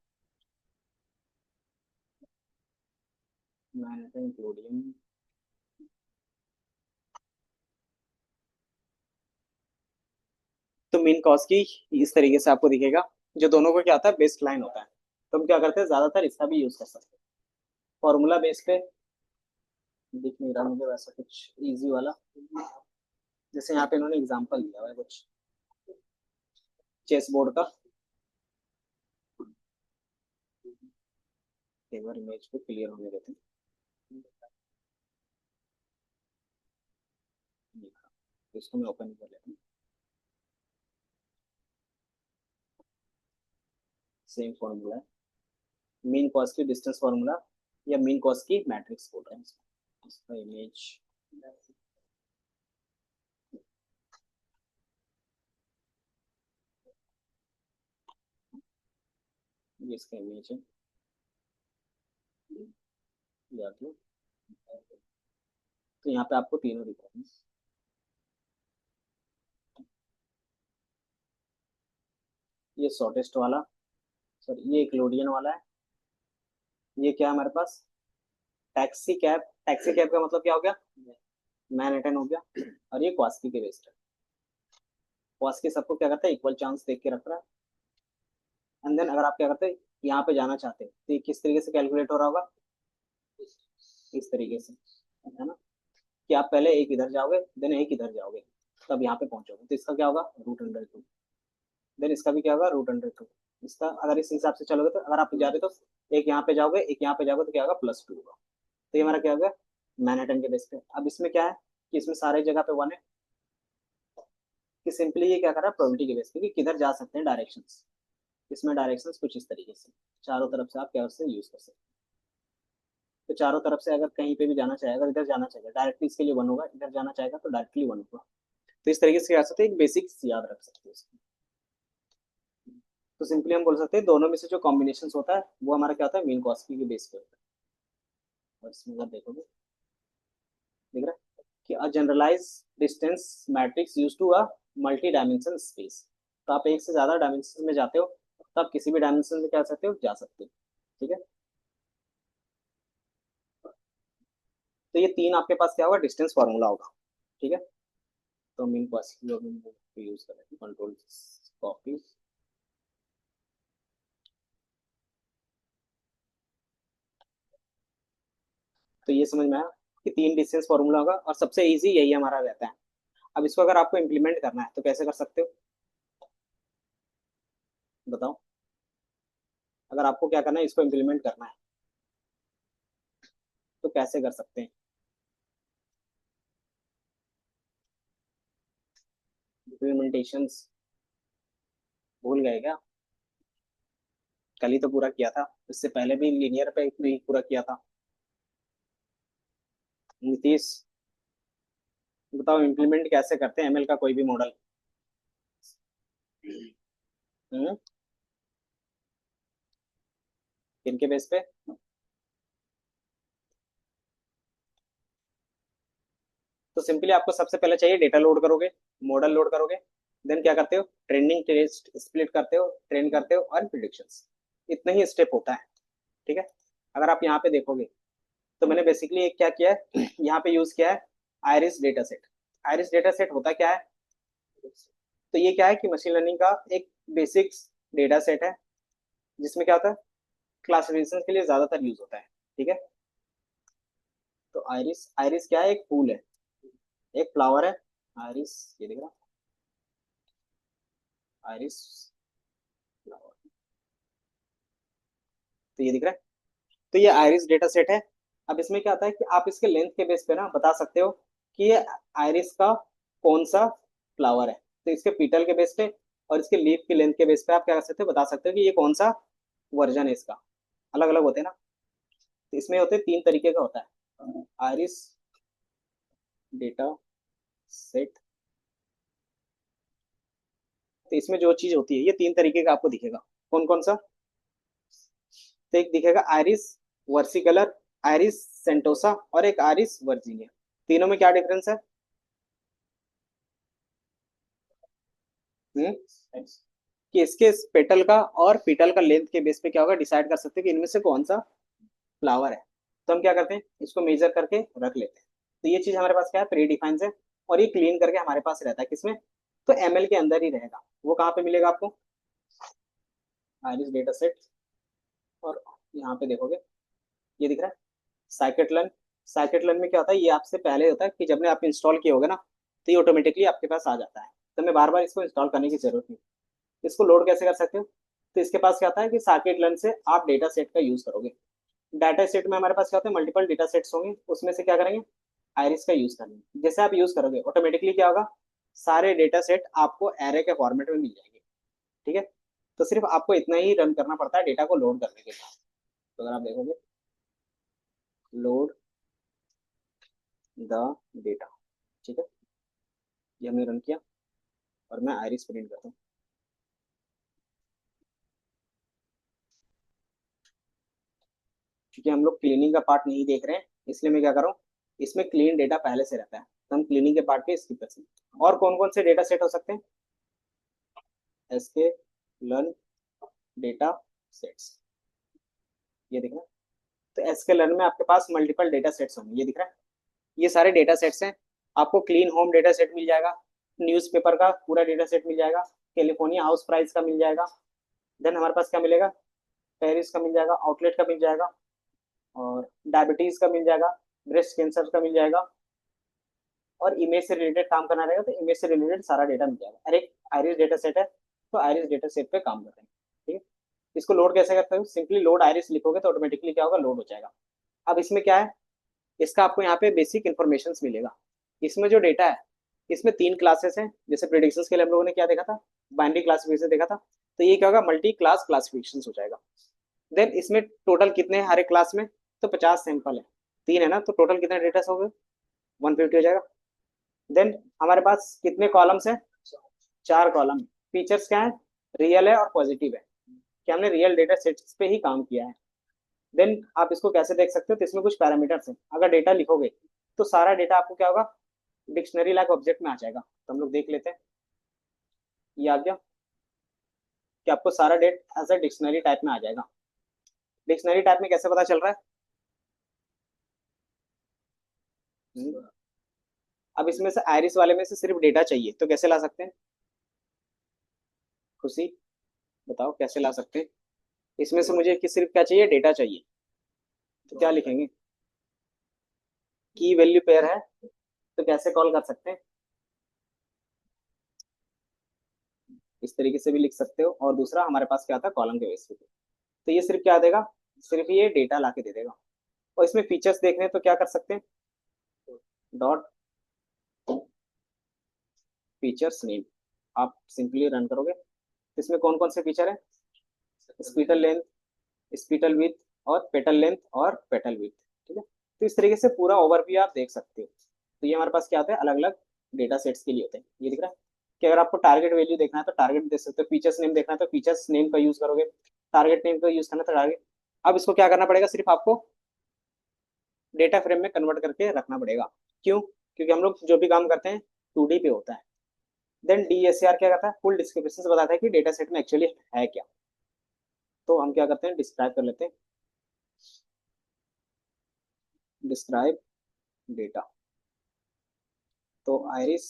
मैंने इंक्लूडियन। तो मीन कॉस की इस तरीके से आपको दिखेगा। जो दोनों को क्या होता है, बेस्ट लाइन होता है। तो हम क्या करते हैं, ज्यादातर इसका भी यूज कर सकते हैं फॉर्मूला बेस पे। दिख नहीं रहा मुझे वैसा कुछ इजी वाला। जैसे यहाँ पे इन्होंने एग्जांपल दिया हुआ है कुछ चेस बोर्ड का। एक बार इमेज को क्लियर होने देते हैं। तो इसको मैं ओपन कर लेता हूँ। सेम फॉर्मूला है, मीन कॉस की डिस्टेंस फॉर्मूला, या मीन कॉस की मैट्रिक्स बोल रहे हैं इसका इमेज। ये इसका इमेज है, या तो यहाँ पे आपको तीनों दिख रहे हैं। ये शॉर्टेस्ट वाला, सॉरी ये क्लोडियन वाला है। ये क्या है हमारे पास, टैक्सी कैब। टैक्सी कैब का मतलब क्या हो गया, मैनहट्टन हो गया। और ये क्वास्की के बेस्ड है। क्वास्की सबको क्या करता है, इक्वल चांस देख के रख रहा है। एंड देन अगर आप क्या करते हैं, यहाँ पे जाना चाहते हैं तो ये किस तरीके से कैलकुलेट हो रहा होगा, इस तरीके से, है ना। कि आप पहले एक इधर जाओगे, देन एक इधर जाओगे, तब यहाँ पे पहुंचोगे। तो इसका क्या होगा, √2। देन इसका भी क्या होगा, √2। इसका अगर इस हिसाब से चलोगे तो अगर आप जा रहे तो एक यहाँ पे जाओगे एक यहाँ पे जाओगे तो क्या होगा, +2 होगा। तो ये हमारा क्या होगा, मैनहट्टन के बेस पे। अब इसमें क्या है कि इसमें सारे जगह पे 1 है। कि सिंपली ये क्या कर रहा है, प्रोबेबिलिटी के बेस पे कि किधर जा सकते हैं डायरेक्शंस। इसमें डायरेक्शंस कुछ इस तरीके से, चारों तरफ से आप क्या उससे यूज कर सकते हैं। तो चारों तरफ से अगर कहीं पे भी जाना चाहेगा, अगर इधर जाना चाहेगा डायरेक्टली इसके लिए 1 होगा, इधर जाना चाहेगा तो डायरेक्टली 1 होगा। तो इस तरीके से क्या कर सकते हैं, एक बेसिक्स याद रख सकते हैं इसको। तो सिंपली हम बोल सकते हैं दोनों में से जो कॉम्बिनेशन होता है वो हमारा क्या होता है, मीन कॉस्की के बेस पे होता है। और इसमें अगर देखोगे, देख रहा है कि a generalize distance matrix use to a multi dimension space. तो आप एक से ज्यादा डायमेंशन में जाते हो तो आप किसी भी डायमेंशन में क्या कर सकते हो, जा सकते हो। ठीक है। तो ये तीन आपके पास क्या होगा, डिस्टेंस फार्मूला होगा। ठीक है। तो मीन कॉस्की यूज करेंगे, कंट्रोल कॉपी। तो ये समझ में आया कि तीन डिस्टेंस फार्मूला होगा और सबसे इजी यही हमारा रहता है। अब इसको अगर आपको इम्प्लीमेंट करना है तो कैसे कर सकते हो, बताओ। अगर आपको क्या करना है, इसको इम्प्लीमेंट करना है तो कैसे कर सकते हैं। इम्प्लीमेंटेशंस भूल गए क्या? कल ही तो पूरा किया था, इससे पहले भी लीनियर पे भी पूरा किया था। नीतीश, बताओ इम्प्लीमेंट कैसे करते हैं एमएल का कोई भी मॉडल। हम्म, किनके बेस पे? तो सिंपली आपको सबसे पहले चाहिए डेटा लोड करोगे, मॉडल लोड करोगे, देन क्या करते हो, ट्रेनिंग टेस्ट स्प्लिट करते हो, ट्रेन करते हो और प्रिडिक्शंस। इतना ही स्टेप होता है, ठीक है। अगर आप यहाँ पे देखोगे तो मैंने बेसिकली एक क्या किया है यहाँ पे यूज किया है iris data set. Iris data set होता क्या है, तो ये क्या है कि मशीन लर्निंग का एक बेसिक्स डेटा सेट है, जिसमें क्या होता है, क्लासिफिकेशन के लिए ज्यादातर यूज होता है, ठीक है। तो आयरिस, आयरिस क्या है, एक फूल है, एक फ्लावर है, आयरिस, ये दिख रहा, आयरिस फ्लावर, तो ये दिख रहा है। तो ये आयरिस डेटा सेट है। अब इसमें क्या होता है कि आप इसके लेंथ के बेस पे ना बता सकते हो कि ये आयरिस का कौन सा फ्लावर है। तो इसके पीटल के बेस पे और इसके लीफ की लेंथ के बेस पे आप क्या कर सकते हो, बता सकते हो कि ये कौन सा वर्जन है इसका। अलग अलग होते हैं ना, तो इसमें होते हैं तीन तरीके का होता है आयरिस डेटा सेट। तो इसमें जो चीज होती है ये तीन तरीके का आपको दिखेगा। कौन कौन सा? तो एक दिखेगा आयरिस वर्सिकलर, आयरिस सेंटोसा और एक आयरिस वर्जीनिया। तीनों में क्या डिफरेंस है? कि इसके पेटल का और पीटल का लेंथ के बेस पे क्या होगा, डिसाइड कर सकते हैं कि इनमें से कौन सा फ्लावर है। तो हम क्या करते हैं, इसको मेजर करके रख लेते हैं। तो ये चीज हमारे पास क्या है, प्री डिफाइंस है। और ये क्लीन करके हमारे पास रहता है किसमें, तो एमएल के अंदर ही रहेगा। वो कहाँ पे मिलेगा आपको, आयरिस डेटा सेट। और यहाँ पे देखोगे ये दिख रहा है साइकेटलन। साइकेटलन में क्या होता है, ये आपसे पहले होता है कि जब ने आप इंस्टॉल किए होगे ना, तो ये ऑटोमेटिकली आपके पास आ जाता है। तो मैं बार बार इसको इंस्टॉल करने की जरूरत नहीं। इसको लोड कैसे कर सकते हो, तो इसके पास क्या होता है कि सार्किट लर्न से आप डेटा सेट का यूज करोगे। डाटा सेट में हमारे पास क्या होता है, मल्टीपल डेटा सेट्स होंगे, उसमें से क्या करेंगे, आयरिस का यूज करेंगे। जैसे आप यूज करोगे ऑटोमेटिकली क्या होगा, सारे डेटा सेट आपको एरे के फॉर्मेट में मिल जाएंगे, ठीक है। तो सिर्फ आपको इतना ही रन करना पड़ता है डेटा को लोड करने के बाद। तो अगर आप देखोगे लोड द डेटा, ठीक है, ये हमने रन किया और मैं आयरिस प्रिंट करता हूँ। क्योंकि हम लोग क्लीनिंग का पार्ट नहीं देख रहे हैं, इसलिए मैं क्या कर रहा हूँ, इसमें क्लीन डेटा पहले से रहता है, तो हम क्लीनिंग के पार्ट पे स्किप कर सकते हैं। और कौन कौन से डेटा सेट हो सकते हैं, एसके लर्न डेटा सेट्स, ये दिख रहा है। तो एसके लर्न में आपके पास मल्टीपल डेटा सेट्स होंगे, ये दिख रहा है। ये सारे डेटा सेट्स हैं। आपको क्लीन होम डेटा सेट मिल जाएगा, न्यूज़पेपर का पूरा डेटा सेट मिल जाएगा, कैलिफोर्निया हाउस प्राइस का मिल जाएगा, देन हमारे पास क्या मिलेगा, पेरिस का मिल जाएगा, आउटलेट का मिल जाएगा, और डायबिटीज का मिल जाएगा, ब्रेस्ट कैंसर का मिल जाएगा। और इमेज से रिलेटेड काम करना रहेगा तो इमेज से रिलेटेड सारा डेटा मिल जाएगा। अरे आयरिस डेटा सेट है तो आयरिस डेटा सेट पे काम कर रहे हैं, ठीक है। इसको लोड कैसे करते हो, सिंपली लोड आयरिस लिखोगे तो ऑटोमेटिकली क्या होगा, लोड हो जाएगा। अब इसमें क्या है, इसका आपको यहाँ पे बेसिक इन्फॉर्मेशन मिलेगा। इसमें जो डेटा है, इसमें तीन क्लासेस हैं। जैसे प्रिडिक्शन के लिए हम लोगों ने क्या देखा था, बाइनरी क्लासिफिकेशन देखा था। तो ये क्या होगा, मल्टी क्लास क्लासिफिकेशन हो जाएगा। देन इसमें टोटल कितने हैं हर एक क्लास में, तो 50 सैंपल है, तीन है ना, तो टोटल कितने डेटा हो गए, 150 हो जाएगा। देन हमारे पास कितने कॉलम्स हैं, चार कॉलम। फीचर्स क्या है, रियल है और पॉजिटिव है, कि हमने रियल डेटा सेट्स पे ही काम किया है। देन आप इसको कैसे देख सकते हो, तो इसमें कुछ पैरामीटर्स हैं। अगर डेटा लिखोगे तो सारा डेटा आपको क्या होगा, डिक्शनरी लाइक ऑब्जेक्ट में आ जाएगा। तो हम लोग देख लेते हैं, ये आ गया कि आपको सारा data as a dictionary type में आ जाएगा। डिक्शनरी टाइप में कैसे पता चल रहा है, अब इसमें से आयरिस वाले में से सिर्फ डेटा चाहिए तो कैसे ला सकते हैं, खुशी बताओ कैसे ला सकते हैं। इसमें से मुझे कि सिर्फ क्या चाहिए, डेटा चाहिए, तो क्या लिखेंगे, की वैल्यू पेयर है, तो कैसे कॉल कर सकते हैं, इस तरीके से भी लिख सकते हो, और दूसरा हमारे पास क्या आता है कॉलम के बेस पे। तो ये सिर्फ क्या देगा, सिर्फ ये डेटा ला के दे देगा। और इसमें फीचर्स देखने हैं तो क्या कर सकते हैं, डॉट फीचर्स नेम, आप सिंपली रन करोगे तो इसमें कौन कौन से फीचर है, स्पीटल लेंथ, स्पीटल विथ, और पेटल लेंथ और पेटल विथ। ठीक है, तो इस तरीके से पूरा ओवरव्यू आप देख सकते हो। तो ये हमारे पास क्या होता है, अलग अलग डेटा सेट्स के लिए होते हैं। ये दिख रहा है कि अगर आपको टारगेट वैल्यू देखना है तो टारगेट देख सकते हो, फीचर्स नेम देखना है तो फीचर्स नेम का यूज करोगे, टारगेट नेम का यूज करना है तो टारगेट। अब इसको क्या करना पड़ेगा, सिर्फ आपको डेटा फ्रेम में कन्वर्ट करके रखना पड़ेगा। क्यों, क्योंकि हम लोग जो भी काम करते हैं 2D पे होता है। देन DSCR क्या करता है, फुल डिस्क्रिप्शन बताता है कि डेटा सेट में एक्चुअली है क्या। तो हम क्या करते हैं, डिस्क्राइब कर लेते हैं, डिस्क्राइब डेटा। तो आयरिस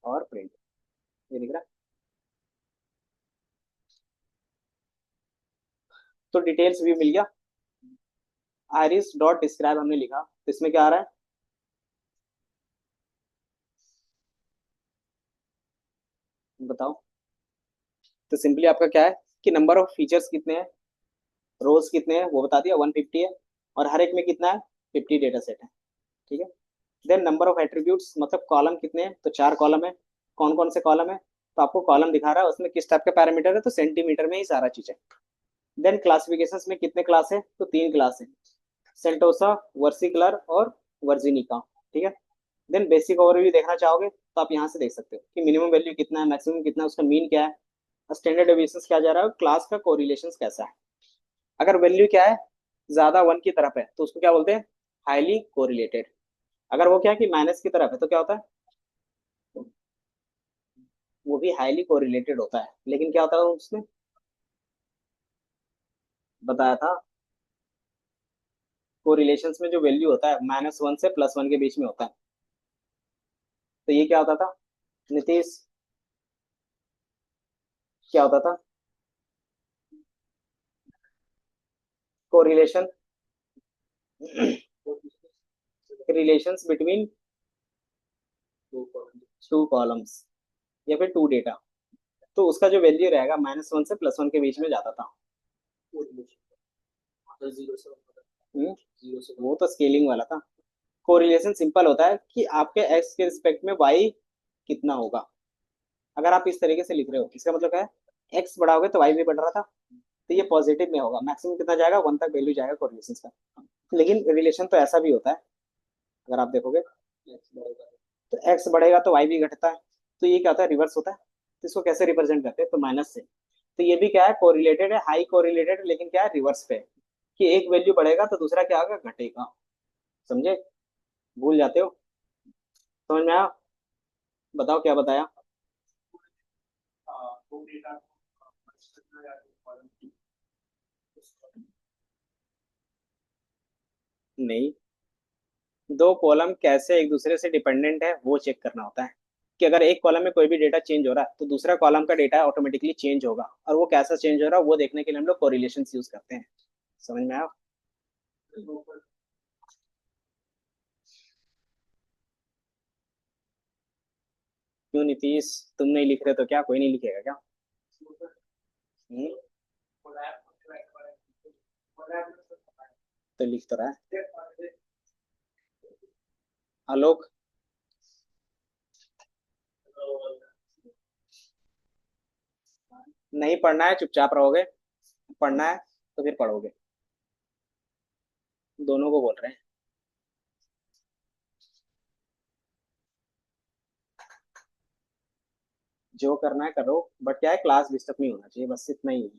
और प्रिंट, ये दिख रहा है। तो डिटेल्स भी मिल गया, आयरिस डॉट डिस्क्राइब हमने लिखा तो इसमें क्या आ रहा है, बताओ। तो सिंपली आपका क्या है कि नंबर ऑफ फीचर्स कितने हैं, रोज कितने हैं वो बता दिया, 150 है, और हर एक में कितना है, 50 डेटा सेट है। ठीक है, देन नंबर ऑफ एट्रीब्यूट्स मतलब कॉलम कितने हैं, तो 4 कॉलम है। कौन कौन से कॉलम है, तो आपको कॉलम दिखा रहा है उसमें किस टाइप का पैरामीटर है, तो सेंटीमीटर में ही सारा चीज है। देन क्लासिफिकेशंस में कितने क्लास है, तो 3 क्लास है, सेंटोसा, वर्सिकलर और वर्जिनिका। ठीक है, देन बेसिक ओवरव्यू देखना चाहोगे तो आप यहाँ से देख सकते हो कि मिनिमम वैल्यू कितना है, मैक्सिमम कितना है, उसका मीन क्या है, स्टैंडर्ड डेविएशन क्या जा रहा है, क्लास का कोरिलेशन कैसा है। अगर वैल्यू क्या है, ज्यादा 1 की तरफ है तो उसको क्या बोलते हैं, हाईली कोरिलेटेड। अगर वो क्या है कि माइनस की तरफ है तो क्या होता है, वो भी हाईली कोरिलेटेड होता है। लेकिन क्या होता है उसने बताया था, कोरिलेशंस में जो वैल्यू होता है -1 से +1 के बीच में होता है। तो ये क्या होता था नीतीश, क्या होता था, correlation, relations between two columns या फिर टू डेटा। तो उसका जो वैल्यू रहेगा -1 से +1 के बीच में जाता था। वो तो स्केलिंग वाला था। कोरिलेशन सिंपल होता है कि आपके एक्स के रिस्पेक्ट में वाई कितना होगा। अगर आप इस तरीके से लिख रहे हो इसका मतलब क्या है, एक्स बढ़ाओगे तो वाई भी बढ़ रहा था, तो ये पॉजिटिव में होगा, मैक्सिमम कितना जाएगा 1 तक वैल्यू जाएगा कोरिलेशन का। लेकिन रिलेशन तो ऐसा भी होता है, अगर आप देखोगे तो एक्स बढ़ेगा तो वाई भी घटता है। तो ये क्या होता है, रिवर्स होता है। तो इसको कैसे रिप्रेजेंट करते हैं, तो माइनस से। तो ये भी क्या है, कोरिलेटेड है, हाई कोरिलेटेड, लेकिन क्या है रिवर्स पे, कि एक वैल्यू बढ़ेगा तो दूसरा क्या होगा, घटेगा। समझे, भूल जाते हो, समझ में आया, बताओ क्या बताया। नहीं, दो कॉलम कैसे एक दूसरे से डिपेंडेंट है वो चेक करना होता है, कि अगर एक कॉलम में कोई भी डेटा चेंज हो रहा है तो दूसरा कॉलम का डेटा ऑटोमेटिकली चेंज होगा, और वो कैसा चेंज हो रहा है वो देखने के लिए हम लोग कोरिलेशन यूज करते हैं। समझ में आया। क्यों नीतीश, तुम नहीं लिख रहे तो क्या कोई नहीं लिखेगा क्या। हम्म, तो लिख तो रहा है आलोक। नहीं पढ़ना है चुपचाप रहोगे, पढ़ना है तो फिर पढ़ोगे, दोनों को बोल रहे हैं। जो करना है करो, बट क्या है क्लास डिस्टर्ब नहीं होना चाहिए, बस इतना ही है।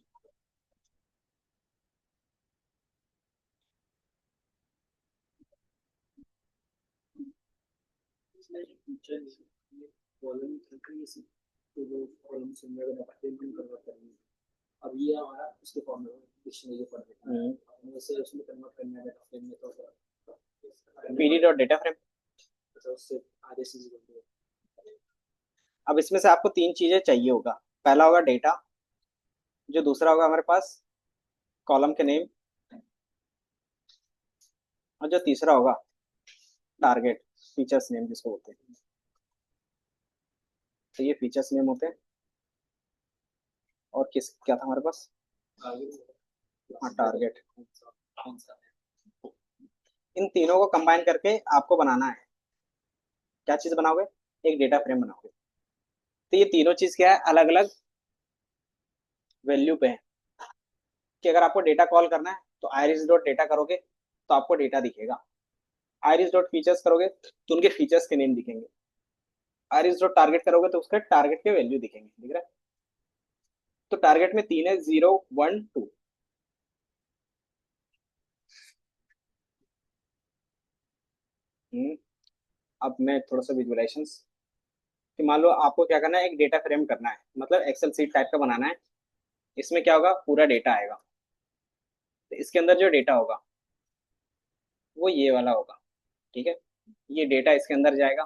PD dot data frame. अब इसमें से आपको 3 चीजें चाहिए होगा, पहला होगा डेटा, जो दूसरा होगा हमारे पास कॉलम के नेम, और जो तीसरा होगा टारगेट, फीचर्स नेम जिसको बोलते हैं। तो ये फीचर्स नेम होते हैं। और किस क्या था हमारे पास? हाँ, टारगेट। इन तीनों को कंबाइन करके आपको बनाना है। क्या चीज बनाओगे? एक डेटा फ्रेम बनाओगे। तो ये तीनों चीज क्या है, अलग अलग वैल्यू पे है। कि अगर आपको डेटा कॉल करना है तो आइरिस डॉट डेटा करोगे तो आपको डेटा दिखेगा। आइरिस डॉट फीचर्स करोगे तो उनके फीचर्स के नेम दिखेंगे। आइरिस डॉट टारगेट करोगे तो उसके टारगेट के वैल्यू दिखेंगे। दिख रहा है? तो टारगेट में तीन है, 0 1 2। अब मैं थोड़ा सा विजुअलाइजेशन कि मान लो आपको क्या करना है, एक डेटा फ्रेम करना है, मतलब एक्सेल सीट टाइप का बनाना है। इसमें क्या होगा, पूरा डेटा आएगा। तो इसके अंदर जो डेटा होगा वो ये वाला होगा। ठीक है? ये डेटा इसके अंदर जाएगा।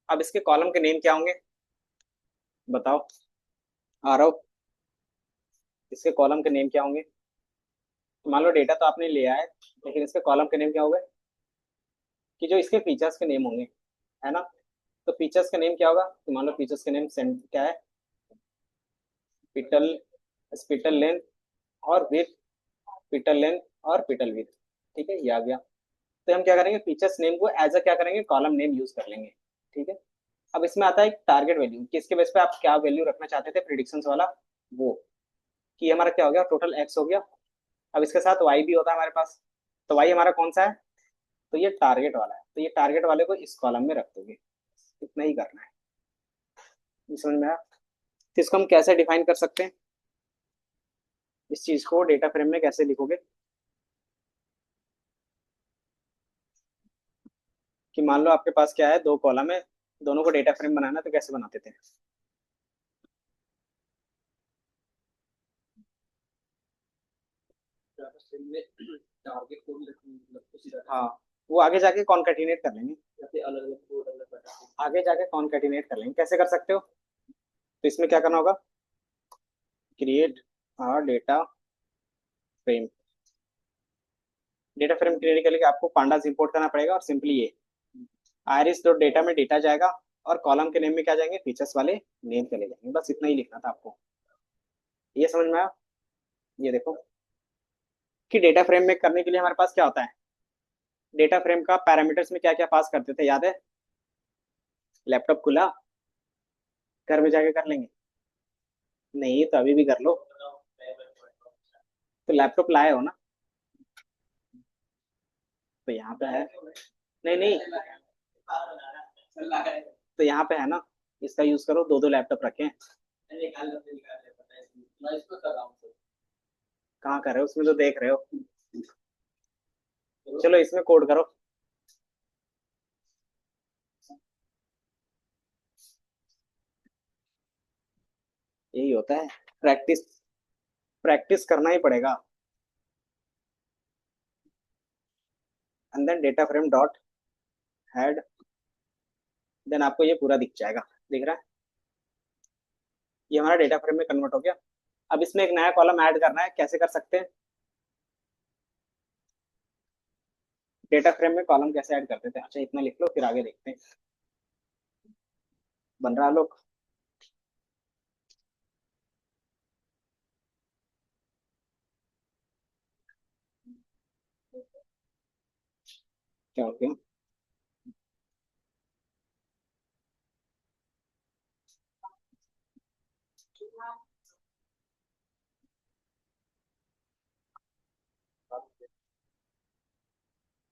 अब इसके कॉलम के नेम क्या होंगे? बताओ। आरव, इसके कॉलम के नेम क्या होंगे? तो मान लो डेटा तो आपने लिया है, लेकिन इसके कॉलम के नेम क्या होंगे? कि जो इसके फीचर्स के नेम होंगे, है ना? तो फीचर्स का नेम क्या होगा? तो मान लो फीचर्स के नेम क्या है? पिटल, स्पिटल लेंथ और विथ, पिटल लेंथ और पिटल विथ। ठीक है, ये आ गया। तो हम क्या करेंगे, फीचर्स नेम को एज अ क्या करेंगे, कॉलम नेम यूज कर लेंगे। ठीक है? अब इसमें आता है एक टारगेट वैल्यू, किसके बेस पे आप क्या वैल्यू रखना चाहते थे, प्रिडिक्शंस वाला। वो कि हमारा क्या हो गया, टोटल एक्स हो गया। अब इसके साथ वाई भी होता है हमारे पास। तो वाई हमारा कौन सा है? तो ये टारगेट वाला है। तो ये टारगेट वाले को इस कॉलम में रख दोगे। इतना ही करना है। ये समझ में आया? तो इसको हम कैसे डिफाइन कर सकते हैं, इस चीज को डेटा फ्रेम में कैसे लिखोगे? कि मान लो आपके पास क्या है, दो कॉलम है, दोनों को डेटा फ्रेम बनाना है, तो कैसे बनाते थे? हाँ, वो आगे जाके कॉन्केटिनेट कर लेंगे। आगे जाके कॉन्केटिनेट कर लेंगे, कैसे कर सकते हो? तो इसमें क्या करना होगा, create data frame. Data frame create करने के लिए आपको पांडास इंपोर्ट करना पड़ेगा, और सिंपली ये आयरिस डॉट डेटा में डेटा जाएगा, और कॉलम के नेम में क्या जाएंगे, फीचर्स वाले नेम चले जाएंगे। बस इतना ही लिखना था आपको। ये समझ में आया? ये देखो कि डेटा फ्रेम में करने के लिए हमारे पास क्या होता है। डेटा फ्रेम का पैरामीटर्स में क्या क्या पास करते थे, याद है? लैपटॉप खुला, घर में जाके कर लेंगे। नहीं तो अभी भी कर लो। तो लैपटॉप लाए हो ना? तो यहाँ पे है। नहीं नहीं, तो यहाँ पे है ना, इसका यूज करो। दो दो लैपटॉप रखे हैं। कहाँ कर रहे हो, उसमें तो देख रहे हो। चलो इसमें कोड करो। यही होता है, प्रैक्टिस। प्रैक्टिस करना ही पड़ेगा। And then data frame dot head, then आपको ये पूरा दिख जाएगा। दिख रहा है? ये हमारा डेटा फ्रेम में कन्वर्ट हो गया। अब इसमें एक नया कॉलम ऐड करना है, कैसे कर सकते हैं? डेटा फ्रेम में कॉलम कैसे ऐड करते थे? अच्छा, इतना लिख लो, फिर आगे देखते हैं। बन रहा लोग? क्या हो गया?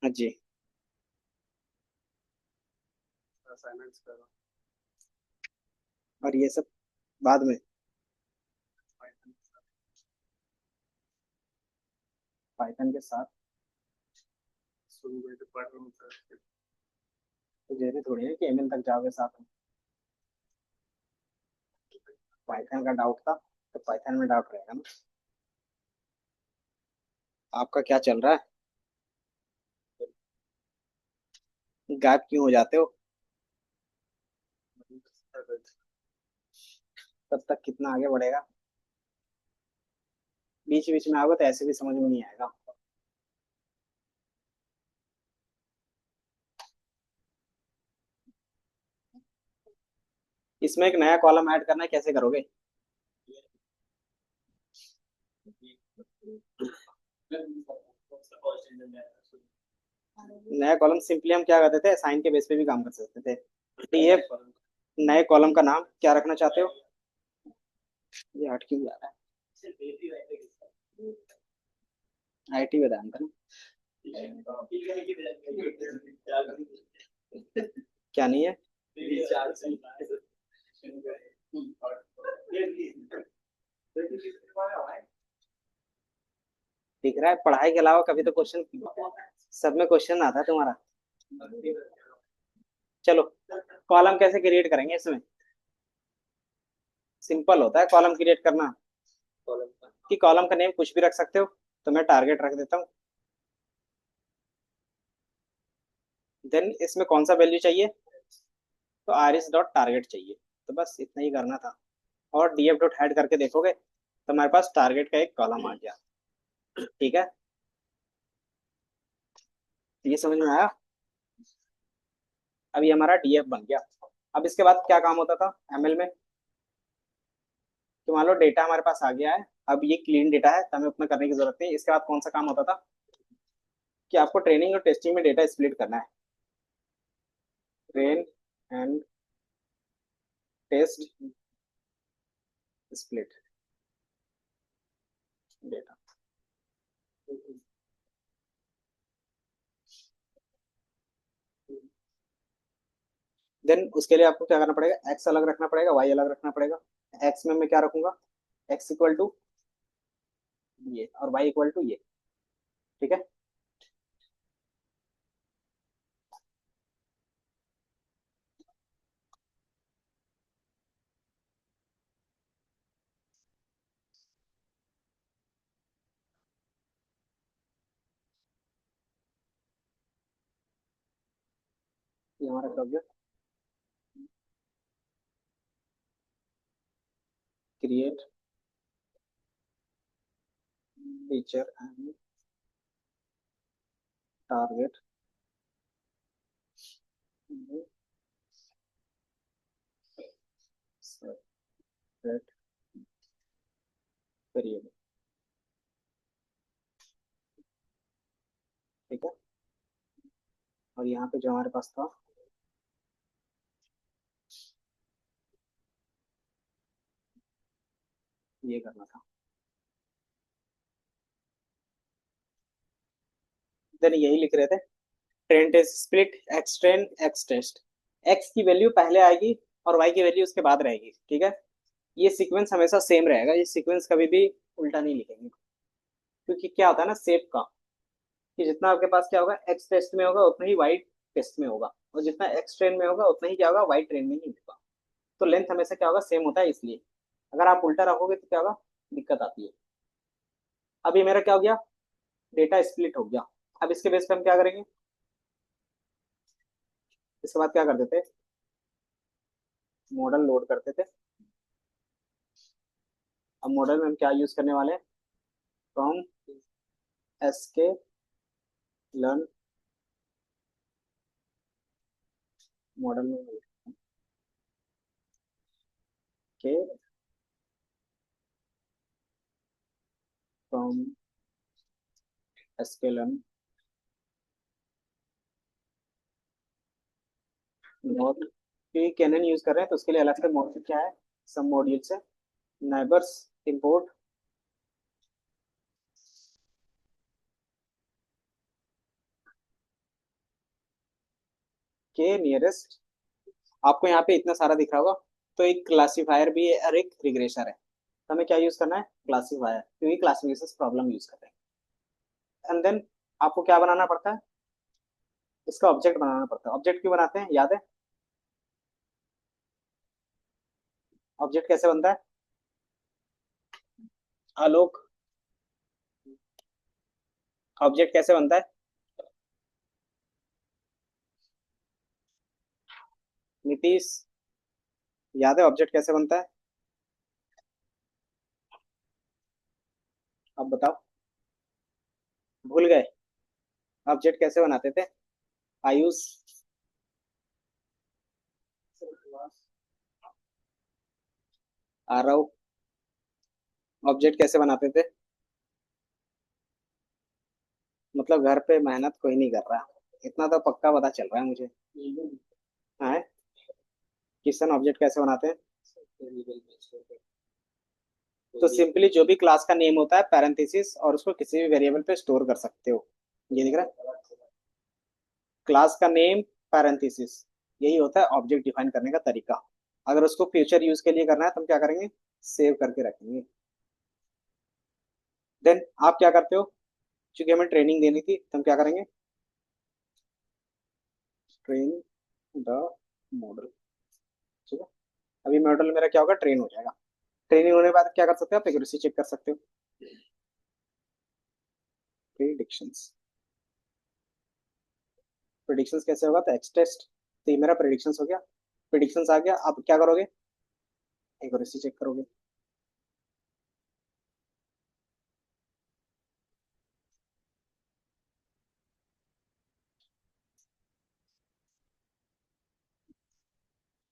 हाँ जी। और ये सब बाद में, पाइथन के साथ। तो जरूरी थोड़ी है कि एमएल तक जाओगे साथ में। पाइथन का डाउट था, तो पाइथन में डाउट रहेगा ना। आपका क्या चल रहा है? गायब क्यों हो जाते हो? तब तक कितना आगे बढ़ेगा? बीच बीच में आओगे तो ऐसे भी समझ में नहीं आएगा। इसमें एक नया कॉलम ऐड करना है, कैसे करोगे? नया कॉलम सिंपली हम क्या करते थे, साइन के बेस पे भी काम कर सकते थे। डीएफ, नए कॉलम का नाम क्या रखना चाहते हो? ये हट क्यों जा रहा है? आईटी वेदांत ना। क्या नहीं है? दिख रहा है, पढ़ाई के अलावा कभी तो क्वेश्चन, सब में क्वेश्चन आता है तुम्हारा। चलो, कॉलम कैसे क्रिएट करेंगे इसमें? सिंपल होता है कॉलम क्रिएट करना, कि कॉलम का नेम कुछ भी रख सकते हो। तो मैं टारगेट रख देता हूँ। देन इसमें कौन सा वैल्यू चाहिए? तो आर इस डॉट टारगेट चाहिए। तो बस इतना ही करना था। और डीएफ डॉट हेड करके देखोगे तो हमारे पास टारगेट का एक कॉलम आ गया। ठीक है, ये समझ में आया? अब ये हमारा डीएफ बन गया। अब इसके बाद क्या काम होता था एमएल में, कि मान लो डेटा हमारे पास आ गया है। अब ये क्लीन डेटा है तो हमें उतना करने की जरूरत नहीं। इसके बाद कौन सा काम होता था, कि आपको ट्रेनिंग और टेस्टिंग में डेटा स्प्लिट करना है। Train and test split data. Then उसके लिए आपको क्या करना पड़ेगा, एक्स अलग रखना पड़ेगा, वाई अलग रखना पड़ेगा। एक्स में मैं क्या रखूंगा, एक्स इक्वल टू ये और वाई इक्वल टू ये। ठीक है, ये हमारा क्या हो गया, create feature and target set variable. ठीक है, और यहाँ पे जो हमारे पास था, ये करना था। देन यही लिख रहे थे, train test split X train X test. X की वैल्यू पहले आएगी और वाई की वैल्यू उसके बाद रहेगी। ठीक है, ये सीक्वेंस हमेशा सेम रहेगा, ये सीक्वेंस कभी भी उल्टा नहीं लिखेंगे। क्योंकि क्या होता है ना सेप का, कि जितना आपके पास क्या होगा एक्स टेस्ट में होगा उतना ही वाई टेस्ट में होगा, और जितना एक्स ट्रेन में होगा उतना ही क्या होगा वाई ट्रेन में नहीं होगा। तो लेंथ हमेशा क्या होगा सेम होता है, इसलिए अगर आप उल्टा रखोगे तो क्या होगा, दिक्कत आती है। अब ये मेरा क्या हो गया, डेटा स्प्लिट हो गया। अब इसके बेस पे हम क्या करेंगे, इसके बाद क्या करते थे, मॉडल लोड करते थे। अब मॉडल में हम क्या यूज करने वाले हैं, फ्रॉम एस के लर्न मॉडल में के फ्रॉम एस के लर्न नोट, कि कैनन यूज कर रहे हैं तो उसके लिए अलग से मॉडल क्या है, सब मॉड्यूल से नाइबर्स इंपोर्ट के नियरेस्ट। आपको यहाँ पे इतना सारा दिख रहा होगा। तो एक क्लासीफायर भी है और एक रिग्रेसर है। तो हमें क्या यूज करना है, क्लासीफायर, क्योंकि क्लासिफिकेशन प्रॉब्लम यूज कर रहे हैं। एंड देन आपको क्या बनाना पड़ता है, इसका ऑब्जेक्ट बनाना पड़ता है। ऑब्जेक्ट क्यों बनाते हैं याद है, ऑब्जेक्ट कैसे बनता है आलोक, ऑब्जेक्ट कैसे बनता है नीतीश, याद है ऑब्जेक्ट कैसे बनता है? अब बताओ, भूल गए ऑब्जेक्ट कैसे बनाते थे? आयुष, आरव, ऑब्जेक्ट कैसे बनाते थे? मतलब घर पे मेहनत कोई नहीं कर रहा, इतना तो पक्का पता चल रहा है मुझे। है। क्वेश्चन ऑब्जेक्ट कैसे बनाते हैं? तो सिंपली जो भी क्लास का नेम होता है पैरेंथेसिस और उसको किसी भी वेरिएबल पे स्टोर कर सकते हो। ये दिख रहा है? क्लास का नेम पैरेंथेसिस, यही होता है ऑब्जेक्ट डिफाइन करने का तरीका। अगर उसको फ्यूचर यूज के लिए करना है तो हम क्या करेंगे, सेव करके रखेंगे। देन आप क्या करते हो, क्योंकि हमें ट्रेनिंग देनी थी तो हम क्या करेंगे, ट्रेन द मॉडल। ठीक है। अभी मॉडल मेरा क्या होगा, ट्रेन हो जाएगा। ट्रेनिंग होने के बाद क्या कर सकते हो, आप एक्यूरेसी चेक कर सकते हो। प्रिडिक्शंस, प्रिडिक्शंस कैसे होगा, तो एक्स टेस्ट। तो ये मेरा प्रिडिक्शंस हो गया। प्रिडिक्शंस आ गया, अब क्या करोगे, एक्यूरेसी चेक करोगे।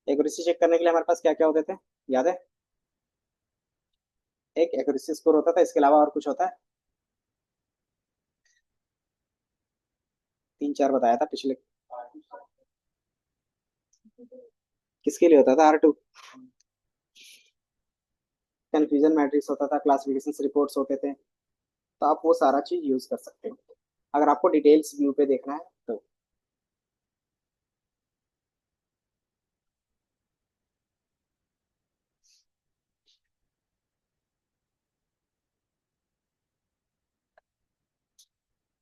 एक्यूरेसी चेक करने के लिए हमारे पास क्या क्या होते थे, याद है? एक एक्यूरेसी स्कोर होता था, इसके अलावा और कुछ होता है? तीन चार बताया था पिछले। किसके लिए होता था, R2? कंफ्यूजन मैट्रिक्स होता था, क्लासिफिकेशन रिपोर्ट्स होते थे। तो आप वो सारा चीज यूज कर सकते हो अगर आपको डिटेल्स व्यू पे देखना है तो।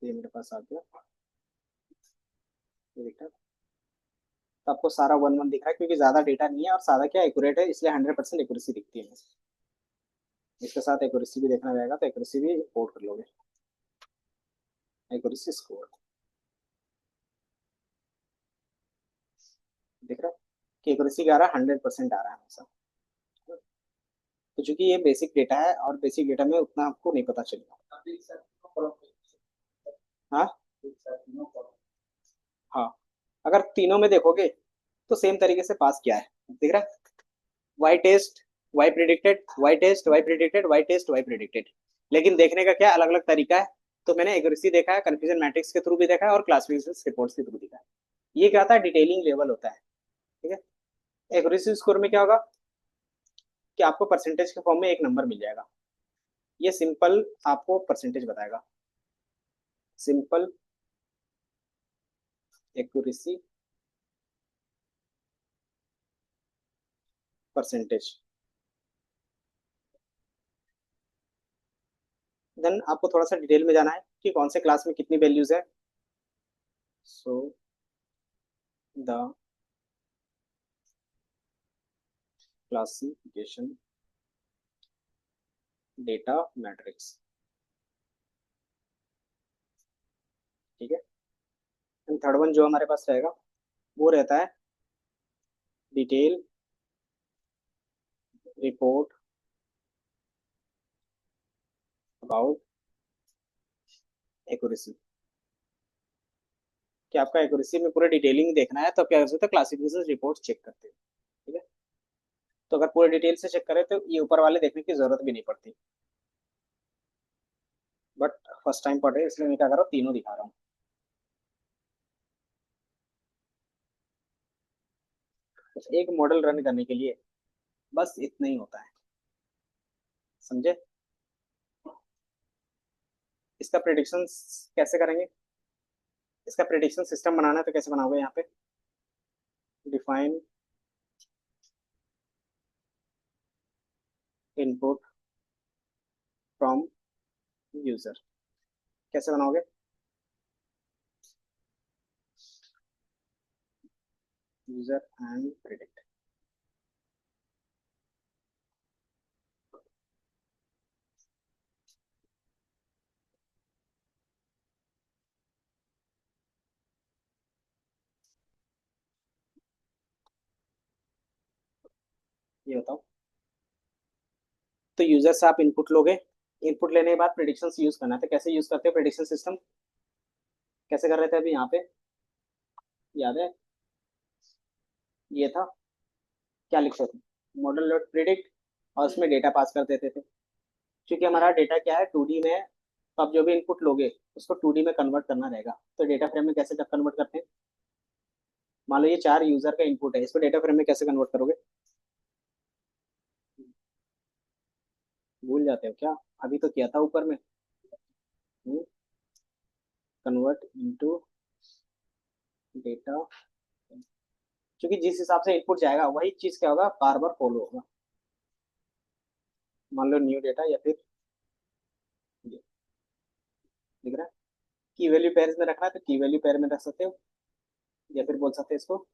ये मेरे पास आ गया, ये दिख रहा है। तो आपको सारा वन वन दिख रहा है क्योंकि ज्यादा डेटा नहीं है और सारा क्या एक्यूरेट है, इसलिए 100% एक्यूरेसी दिखती है। इसके साथ एक्यूरेसी भी देखना रहेगा तो एक्यूरेसी भी इंपोर्ट कर लोगे। एक्यूरेसी स्कोर दिख रहा है कि एक्यूरेसी क्या आ रहा है, 100% आ रहा है हमेशा। तो चूंकि ये बेसिक डेटा है और बेसिक डेटा में उतना आपको नहीं पता चलेगा। हाँ। हाँ। अगर तीनों में देखोगे तो सेम तरीके से पास किया है, दिख रहा है? Y test, Y predicted, Y test, Y predicted, Y test, Y predicted. लेकिन देखने का क्या अलग अलग तरीका है। तो मैंने एक्यूरेसी देखा है, कंफ्यूजन मैट्रिक्स के थ्रू भी देखा है और क्लासिफिकेशन रिपोर्ट्स के थ्रू देखा है। ये क्या होता है, डिटेलिंग लेवल होता है। ठीक है। एक्यूरेसी स्कोर में क्या होगा कि आपको परसेंटेज के फॉर्म में एक नंबर मिल जाएगा। ये सिंपल आपको परसेंटेज बताएगा, सिंपल एक्यूरेसी परसेंटेज। देन आपको थोड़ा सा डिटेल में जाना है कि कौन से क्लास में कितनी वैल्यूज है। So the classification data matrix. ठीक है। थर्ड वन जो हमारे पास रहेगा वो रहता है डिटेल रिपोर्ट अबाउट एक्यूरेसी। कि आपका एक्यूरेसी में पूरा डिटेलिंग देखना है तो आप क्या कर सकते हो, क्लासिफिकेशन रिपोर्ट चेक करते हो। ठीक है। तो अगर पूरे डिटेल से चेक करें तो ये ऊपर वाले देखने की जरूरत भी नहीं पड़ती। बट फर्स्ट टाइम पढ़ रहे हैं इसलिए मैं क्या कर रहा हूँ, तीनों दिखा रहा हूँ। तो एक मॉडल रन करने के लिए बस इतना ही होता है, समझे? इसका प्रिडिक्शन कैसे करेंगे, इसका प्रिडिक्शन सिस्टम बनाना है तो कैसे बनाओगे, यहाँ पे डिफाइन इनपुट फ्रॉम यूजर। कैसे बनाओगे, यूजर एंड प्रिडिक्ट। ये बताओ। तो यूजर से आप इनपुट लोगे, इनपुट लेने के बाद प्रिडिक्शन यूज करना है तो कैसे यूज करते हैं प्रिडिक्शन सिस्टम, कैसे कर रहे थे अभी यहाँ पे, याद है? ये था, क्या लिखते थे, मॉडल डॉट प्रिडिक्ट और उसमें डेटा पास कर देते थे। क्योंकि हमारा डेटा क्या है, 2D में है, तो आप जो भी इनपुट लोगे उसको 2D में कन्वर्ट करना रहेगा। तो डेटा फ्रेम में कैसे कन्वर्ट करते हैं? मान लो ये 4 यूजर का इनपुट है, इसको डेटा फ्रेम में कैसे कन्वर्ट करोगे? भूल जाते हो क्या? अभी तो किया था ऊपर में। कन्वर्ट इनटू डेटा, क्योंकि जिस हिसाब से इनपुट जाएगा वही चीज क्या होगा, बार बार फॉलो होगा। मान लो न्यू डेटा, या फिर ये दिख रहा है, की वैल्यू पेयर में रखना है तो की वैल्यू पेयर में रख सकते हो, या फिर बोल सकते हैं इसको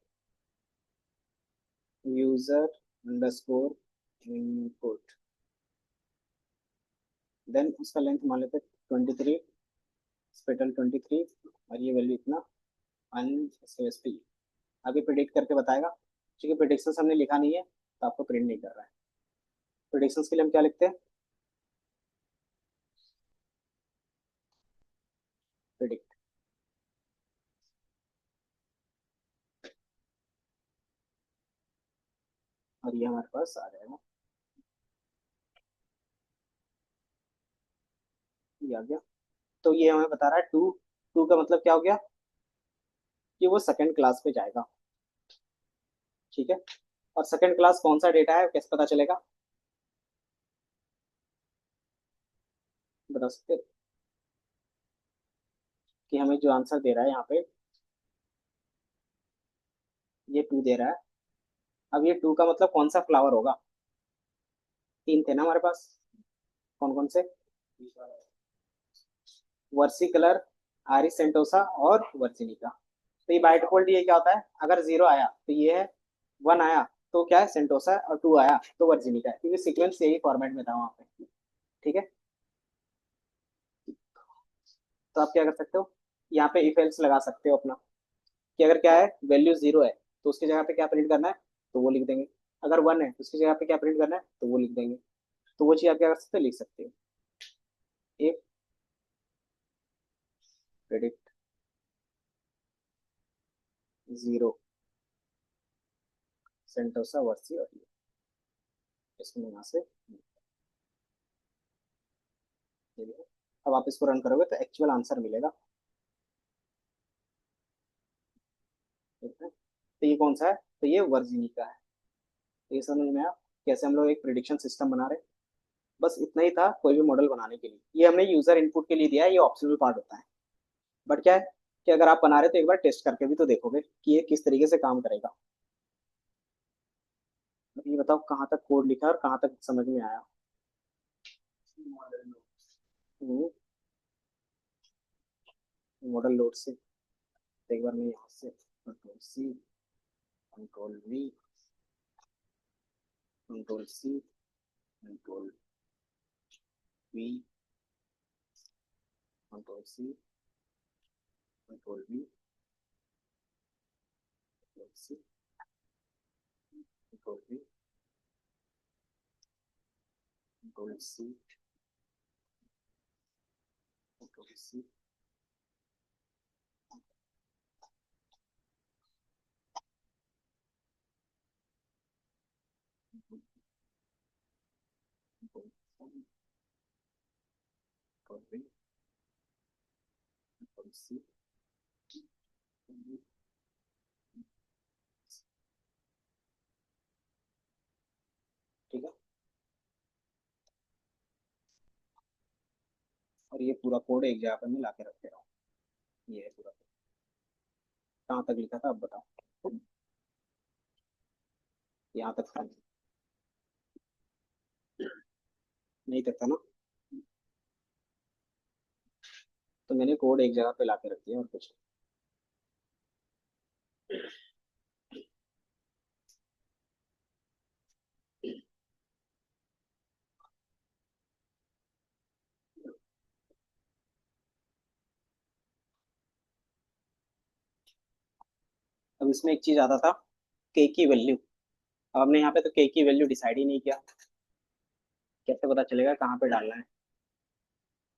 यूजर अंडरस्कोर इनपुट। देन उसका लेंथ मान लेते हैं 23, स्पेटल 23, और ये वैल्यू इतना अन एसपी। अभी प्रिडिक्ट करके बताएगा, क्योंकि प्रिडिक्शन हमने लिखा नहीं है तो आपको प्रिंट नहीं कर रहा है। प्रिडिक्शंस के लिए हम क्या लिखते हैं? प्रिडिक्ट। और ये हमारे पास आ जाएगा, ये आ गया। तो ये हमें बता रहा है टू। टू का मतलब क्या हो गया कि वो सेकंड क्लास पे जाएगा। ठीक है। और सेकंड क्लास कौन सा डेटा है कैसे पता चलेगा, बता सकते हो? कि हमें जो आंसर दे रहा है यहाँ पे, ये टू दे रहा है। अब ये टू का मतलब कौन सा फ्लावर होगा? तीन थे ना हमारे पास, कौन कौन से? वर्सी कलर, आरिस सेंटोसा और वर्जिनिका। तो ये बाय डिफॉल्ट ये क्या होता है, अगर जीरो आया तो ये है, वन आया तो क्या है सेंटोसा, और टू आया तो वर्जिनिका है, क्योंकि सीक्वेंस यही फॉर्मेट में था वहां पे। ठीक है। तो आप क्या कर सकते हो, यहाँ पे इफ एल्स लगा सकते हो अपना, कि अगर क्या है वैल्यू जीरो है तो उसकी जगह पे क्या प्रिंट करना है, तो वो लिख देंगे। अगर वन है तो उसकी जगह पे क्या प्रिंट करना है, तो वो लिख देंगे। तो वो चीज आप क्या कर सकते हो, लिख सकते हो। इफ प्रेडिक्ट जीरो सेंटोसा वर्सी, और ये इसको मैं यहाँ से, ये देखो। अब आप इसको रन करोगे तो एक्चुअल आंसर मिलेगा। ठीक है। तो ये कौन सा है, तो ये वर्जिनी का है। तो ये समझ में आया कैसे हम लोग एक प्रिडिक्शन सिस्टम बना रहे हैं। बस इतना ही था कोई भी मॉडल बनाने के लिए। ये हमने यूजर इनपुट के लिए दिया है, ये ऑप्शनल पार्ट होता है। बट क्या है कि अगर आप बना रहे तो एक बार टेस्ट करके भी तो देखोगे कि ये किस तरीके से काम करेगा। अब ये बताओ कहाँ तक कोड लिखा है और कहाँ तक समझ में आया। मॉडल लोड से, तो एक बार मैं यहाँ से control C, control V, control C, control V, control C, control V, control C, control V, control C, control C, control V, control C. ठीक है। और ये पूरा कोड एक जगह पर मैं ला के रख दे रहा हूँ। ये है पूरा। कहाँ तक लिखा था अब बताओ? यहाँ तक था, नहीं तक था ना? तो मैंने कोड एक जगह पे ला के रख दिया और कुछ नहीं। अब इसमें एक चीज आता था, के की वैल्यू। अब हमने यहाँ पे तो के की वैल्यू डिसाइड ही नहीं किया, कैसे पता चलेगा कहाँ पे डालना है?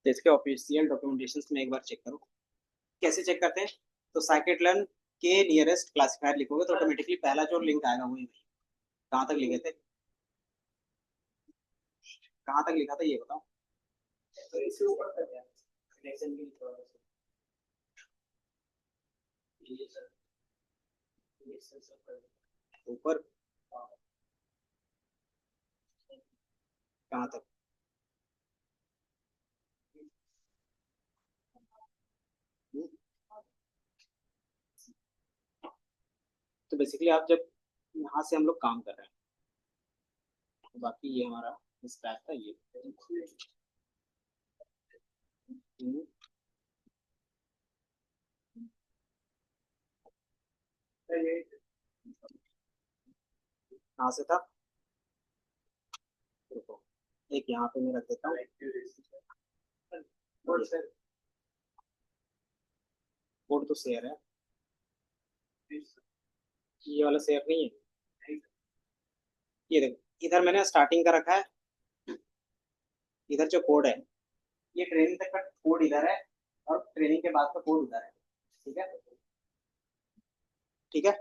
तो इसके ऑफिशियल डॉक्यूमेंटेशन में एक बार चेक करो। कैसे चेक करते हैं? तो साइकिट लर्न के नियरेस्ट क्लासिफायर लिखोगे तो ऑटोमेटिकली पहला जो लिंक आएगा वही वही। कहाँ तक लिखे थे, कहाँ तक लिखा था ये बताओ? तो इससे ऊपर तक है। ऊपर कहाँ तक? हम्म, तो बेसिकली आप जब यहाँ से हम लोग काम कर रहे हैं, तो बाकी ये हमारा स्टैक था ये। हम्म, कहाँ से था? रुको, एक यहाँ पे मैं रख देता हूँ। कोड तो शेयर है, ये वाला शेयर नहीं है। ये देखो, इधर मैंने स्टार्टिंग का रखा है, इधर जो कोड है ये ट्रेनिंग तक का कोड इधर है, और ट्रेनिंग के बाद का कोड उधर है। ठीक है, ठीक है।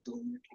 2 मिनट।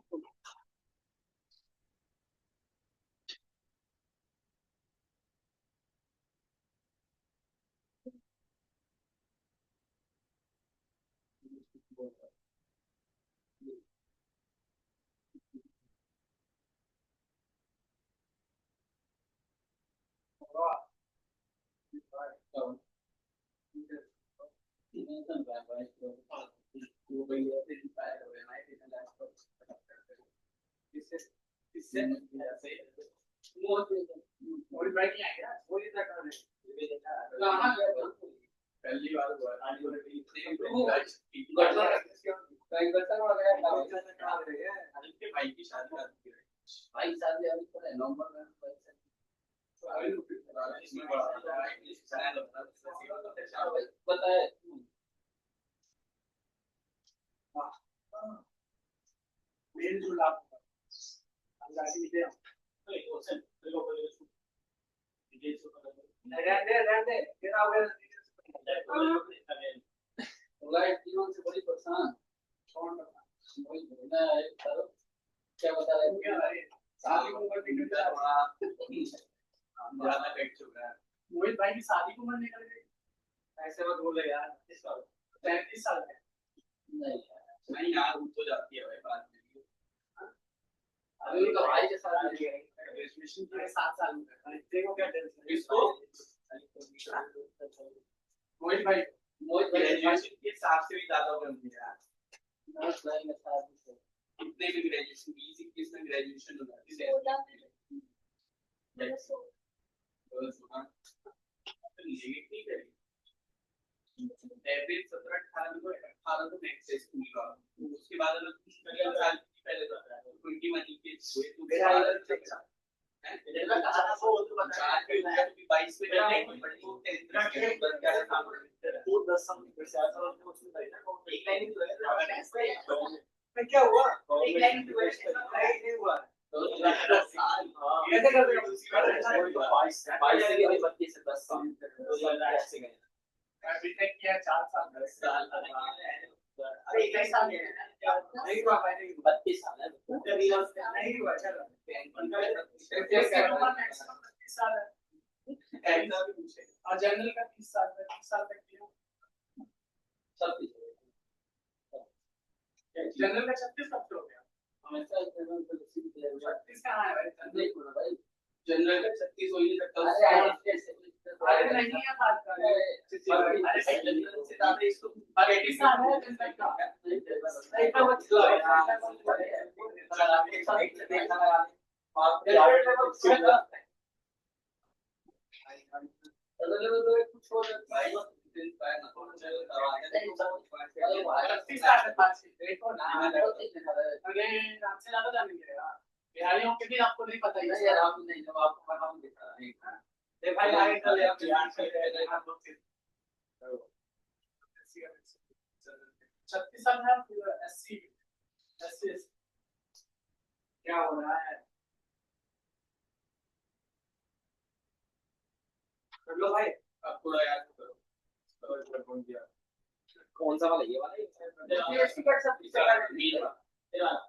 कौन सा वाला, ये वाला?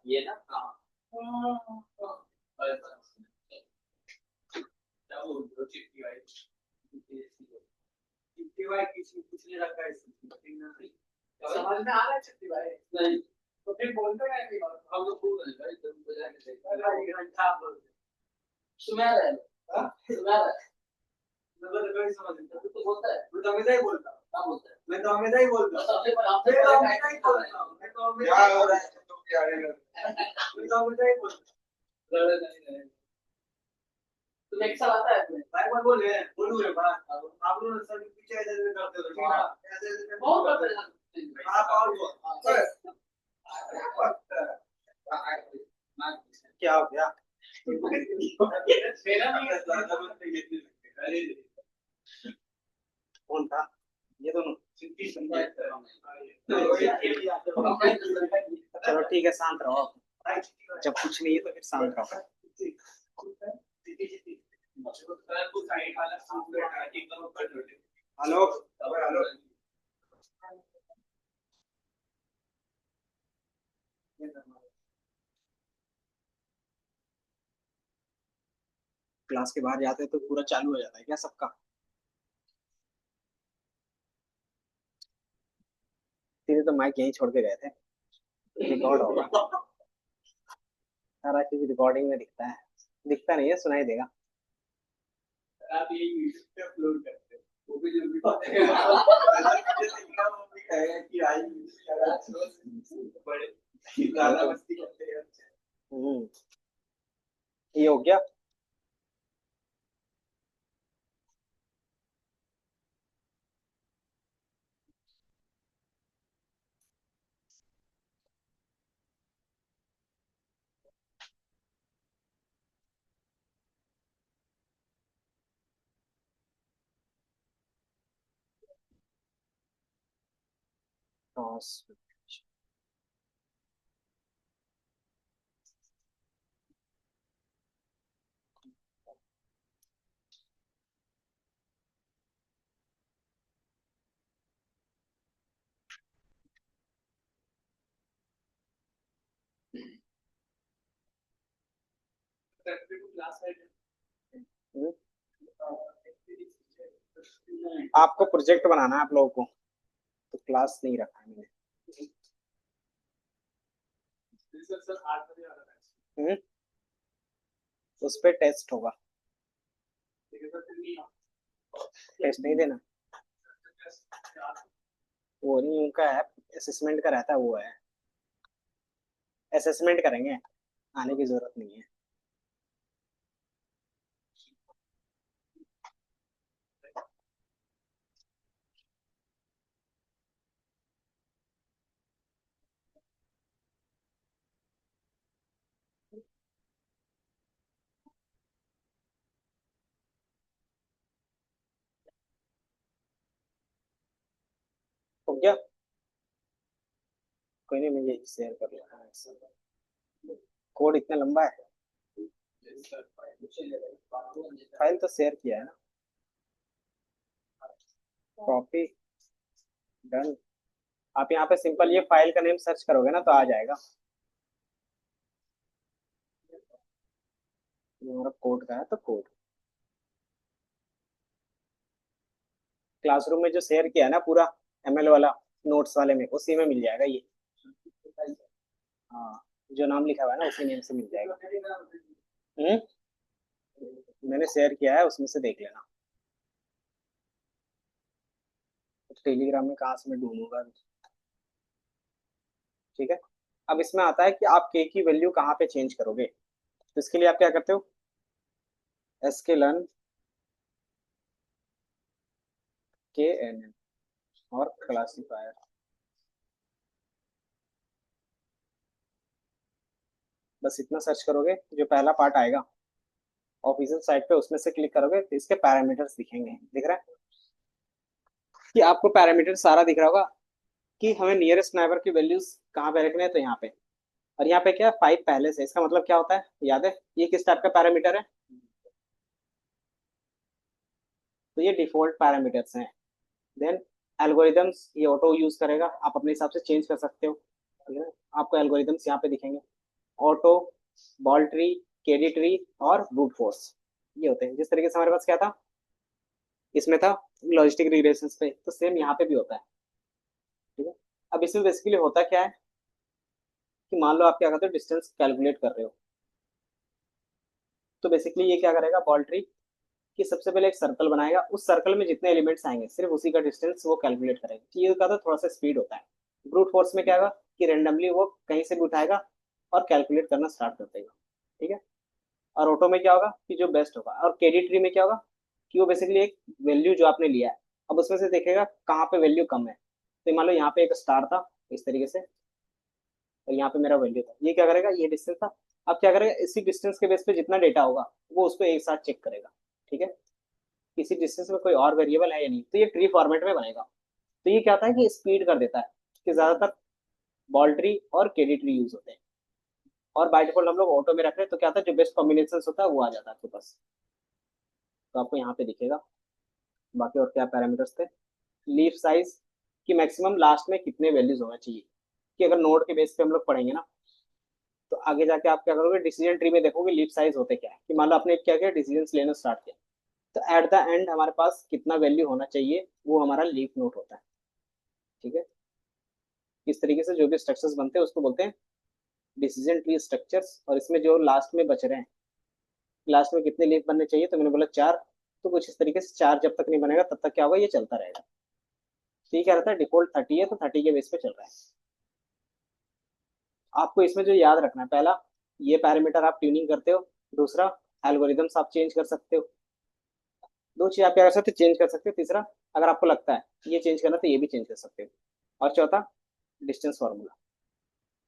ये ना, हाँ। चिट्ठी भाई किसी कुछ नहीं रखा है समझ में आ रहा है चिट्ठी भाई नहीं तो फिर बोलते हैं कि हम लोग बोल रहे हैं भाई तुम बजा के देखो घंटा बोलते सुना रहे हां सुना रहे मतलब कोई समझ नहीं तो बोलता है मैं तो हमेशा ही बोलता हूं क्या बोलता है मैं तो हमेशा ही बोलता हूं सबसे पर आपसे हमेशा ही बोलता हूं मैं तो क्या हो रहा है तुम क्या रहे हो मैं तो हमेशा ही बोलता हूं नहीं तो एक साल आता है अपने भाई मैं बोलू रे बात आप लोग सब पीछे ऐसे करते हो ठीक है ऐसे बहुत करते हैं आप और क्या हो गया मेरा नहीं है कौन था ये दोनों चलो ठीक है शांत रहो जब कुछ नहीं है तो फिर शांत रहो हेलो हेलो क्लास के बाहर जाते हैं तो पूरा चालू हो जाता है क्या सबका तेरे तो माइक यहीं छोड़ के गए थे रिकॉर्ड होगा सारा चीज रिकॉर्डिंग में दिखता है दिखता नहीं है सुनाई देगा आप ये यूट्यूब पे अपलोड करते हो वो भी जल्दी कि आई बड़े ज्यादा मस्ती करते हैं ये हो गया आपको प्रोजेक्ट बनाना है आप लोगों को तो क्लास नहीं रखा है मैंने उस पे टेस्ट होगा टेस्ट नहीं देना वो नहीं उनका ऐप असेसमेंट का रहता है वो है असेसमेंट करेंगे आने की जरूरत नहीं है हो गया कोई नहीं मैं ये शेयर कर लूँगा कोड इतना लंबा है फाइल तो शेयर किया है ना कॉपी डन आप यहाँ पे सिंपल ये फाइल का नेम सर्च करोगे ना तो आ जाएगा हमारा कोड का है तो कोड क्लासरूम में जो शेयर किया है ना पूरा एमएल वाला नोट्स वाले में उसी में मिल जाएगा ये हाँ जो नाम लिखा हुआ है ना उसी नेम से मिल जाएगा मैंने शेयर किया है उसमें से देख लेना टेलीग्राम में कहाँ से मैं ढूंढूंगा ठीक है अब इसमें आता है कि आप के की वैल्यू कहाँ पे चेंज करोगे तो इसके लिए आप क्या करते हो sklearn knn और क्लासीफायर बस इतना सर्च करोगे जो पहला पार्ट आएगा ऑफिशियल साइट पे उसमें से क्लिक करोगे तो इसके पैरामीटर्स दिखेंगे दिख रहा है कि आपको पैरामीटर सारा दिख रहा होगा कि हमें नियरेस्ट नाइबर की वैल्यूज कहाँ पे रखने हैं तो यहाँ पे और यहाँ पे क्या है 5 पहले से इसका मतलब क्या होता है याद है ये किस टाइप का पैरामीटर है तो ये डिफॉल्ट पैरामीटर्स हैं देन एल्गोरिदम्स ये ऑटो यूज करेगा, आप अपने हिसाब से चेंज कर सकते हो, ठीक है ना। आपको एल्गोरिदम्स यहाँ पे दिखेंगे, auto, ball tree, KD tree और ब्रूट फोर्स, ये होते हैं। जिस तरीके से हमारे पास क्या था, इसमें था लॉजिस्टिक रिग्रेशंस पे, तो सेम यहाँ पे भी होता है, ठीक है। अब इसमें बेसिकली होता क्या है कि मान लो आप क्या करते हो, डिस्टेंस कैलकुलेट कर रहे हो, तो बेसिकली ये क्या करेगा बॉल ट्री, कि सबसे पहले एक सर्कल बनाएगा, उस सर्कल में जितने एलिमेंट्स आएंगे सिर्फ उसी का डिस्टेंस वो कैलकुलेट करेगा, तो ये का तो थोड़ा सा स्पीड होता है। ब्रूट फोर्स में क्या होगा कि रेंडमली वो कहीं से भी उठाएगा और कैलकुलेट करना स्टार्ट कर देगा, ठीक है। और ऑटो में क्या होगा कि जो बेस्ट होगा, और केडी ट्री में क्या होगा कि वो बेसिकली एक वैल्यू जो आपने लिया है, अब उसमें से देखेगा कहाँ पे वैल्यू कम है, तो मान लो यहाँ पे एक स्टार था इस तरीके से, और यहाँ पे मेरा वैल्यू था, ये क्या करेगा, ये डिस्टेंस था। अब क्या करेगा, इसी डिस्टेंस के बेस पे जितना डेटा होगा वो उसको एक साथ चेक करेगा, ठीक है। किसी डिस्टेंस में कोई और वेरिएबल है या नहीं, तो ये ट्री फॉर्मेट में बनेगा। तो ये क्या होता है कि स्पीड कर देता है, कि ज्यादातर बॉल ट्री और केडी ट्री यूज होते हैं, और बाय डिफॉल्ट हम लोग ऑटो में रख रहे हैं, तो क्या होता है जो बेस्ट कॉम्बिनेशन होता है वो आ जाता है आपके पास। तो आपको यहाँ पे दिखेगा। बाकी और क्या पैरामीटर्स थे, लीफ साइज, कि मैक्सिमम लास्ट में कितने वैल्यूज होना चाहिए, कि अगर नोड के बेस पे हम लोग पढ़ेंगे ना, तो आगे जाके आप क्या करोगे, डिसीजन ट्री में देखोगे लीफ साइज होते क्या है, कि मान लो आपने क्या किया, डिसीजन लेना स्टार्ट किया, तो एट द एंड हमारे पास कितना वैल्यू होना चाहिए वो हमारा लीफ नोट होता है, ठीक है। इस तरीके से जो भी स्ट्रक्चर्स बनते हैं उसको बोलते हैं डिसीजन ट्री स्ट्रक्चर्स। और इसमें जो लास्ट में बच रहे हैं, लास्ट में कितने लीफ बनने चाहिए, तो मैंने बोला चार, तो कुछ इस तरीके से चार जब तक नहीं बनेगा तब तक क्या होगा, ये चलता रहेगा। तो ये क्या रहता है, डिफॉल्ट 30 है तो 30 के बेस पे चल रहा है। आपको इसमें जो याद रखना है, पहला ये पैरामीटर आप ट्यूनिंग करते हो, दूसरा एल्गोरिदम्स आप चेंज कर सकते हो, दो चीज आप क्या कर सकते हो, चेंज कर सकते हो, तीसरा अगर आपको लगता है ये चेंज करना तो ये भी चेंज कर सकते हो, और चौथा डिस्टेंस फार्मूला,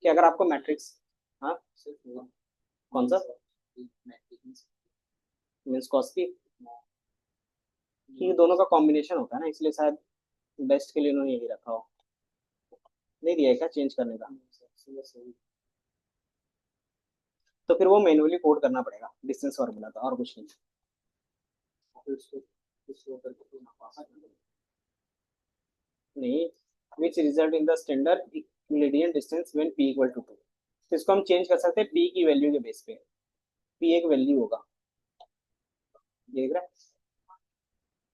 कि अगर आपको मैट्रिक्स, हाँ कौन सा, मीन्स कॉस की, कि दोनों का कॉम्बिनेशन होता है ना, इसलिए शायद बेस्ट के लिए उन्होंने यही रखा हो, नहीं दिया है क्या चेंज करने का, तो फिर वो मैन्युअली कोड करना पड़ेगा डिस्टेंस फार्मूला का, और कुछ नहीं। नहीं, which result in the standard Euclidean distance when p equal to 2, तो इसको हम चेंज कर सकते हैं p की वैल्यू के बेस पे, p एक वैल्यू होगा, ये देख रहा है,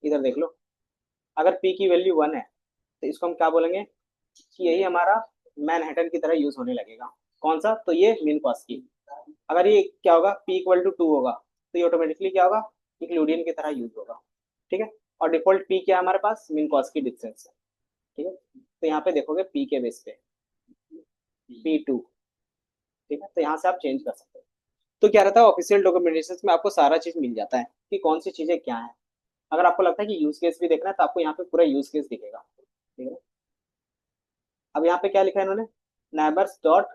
इधर देख लो, अगर p की वैल्यू 1 है तो इसको हम क्या बोलेंगे कि यही हमारा मैनहट्टन की तरह यूज होने लगेगा, कौन सा, तो ये मीन कॉस की। अगर ये क्या होगा p इक्वल टू 2 होगा, तो ये ऑटोमेटिकली क्या होगा, यूक्लिडियन की तरह यूज होगा, ठीक है। और डिफॉल्ट p क्या है हमारे पास, मीन कॉस की डिस्टेंस है, ठीक है। तो यहाँ पे देखोगे p के बेस पे p2, ठीक है, तो यहाँ से आप चेंज कर सकते हो। तो क्या रहता है, ऑफिशियल डॉक्यूमेंटेशन में आपको सारा चीज मिल जाता है कि कौन सी चीजें क्या है। अगर आपको लगता है कि यूज केस भी देखना है तो आपको यहाँ पे पूरा यूज केस दिखेगा, ठीक है। अब यहाँ पे क्या लिखा है इन्होंने, neighbours dot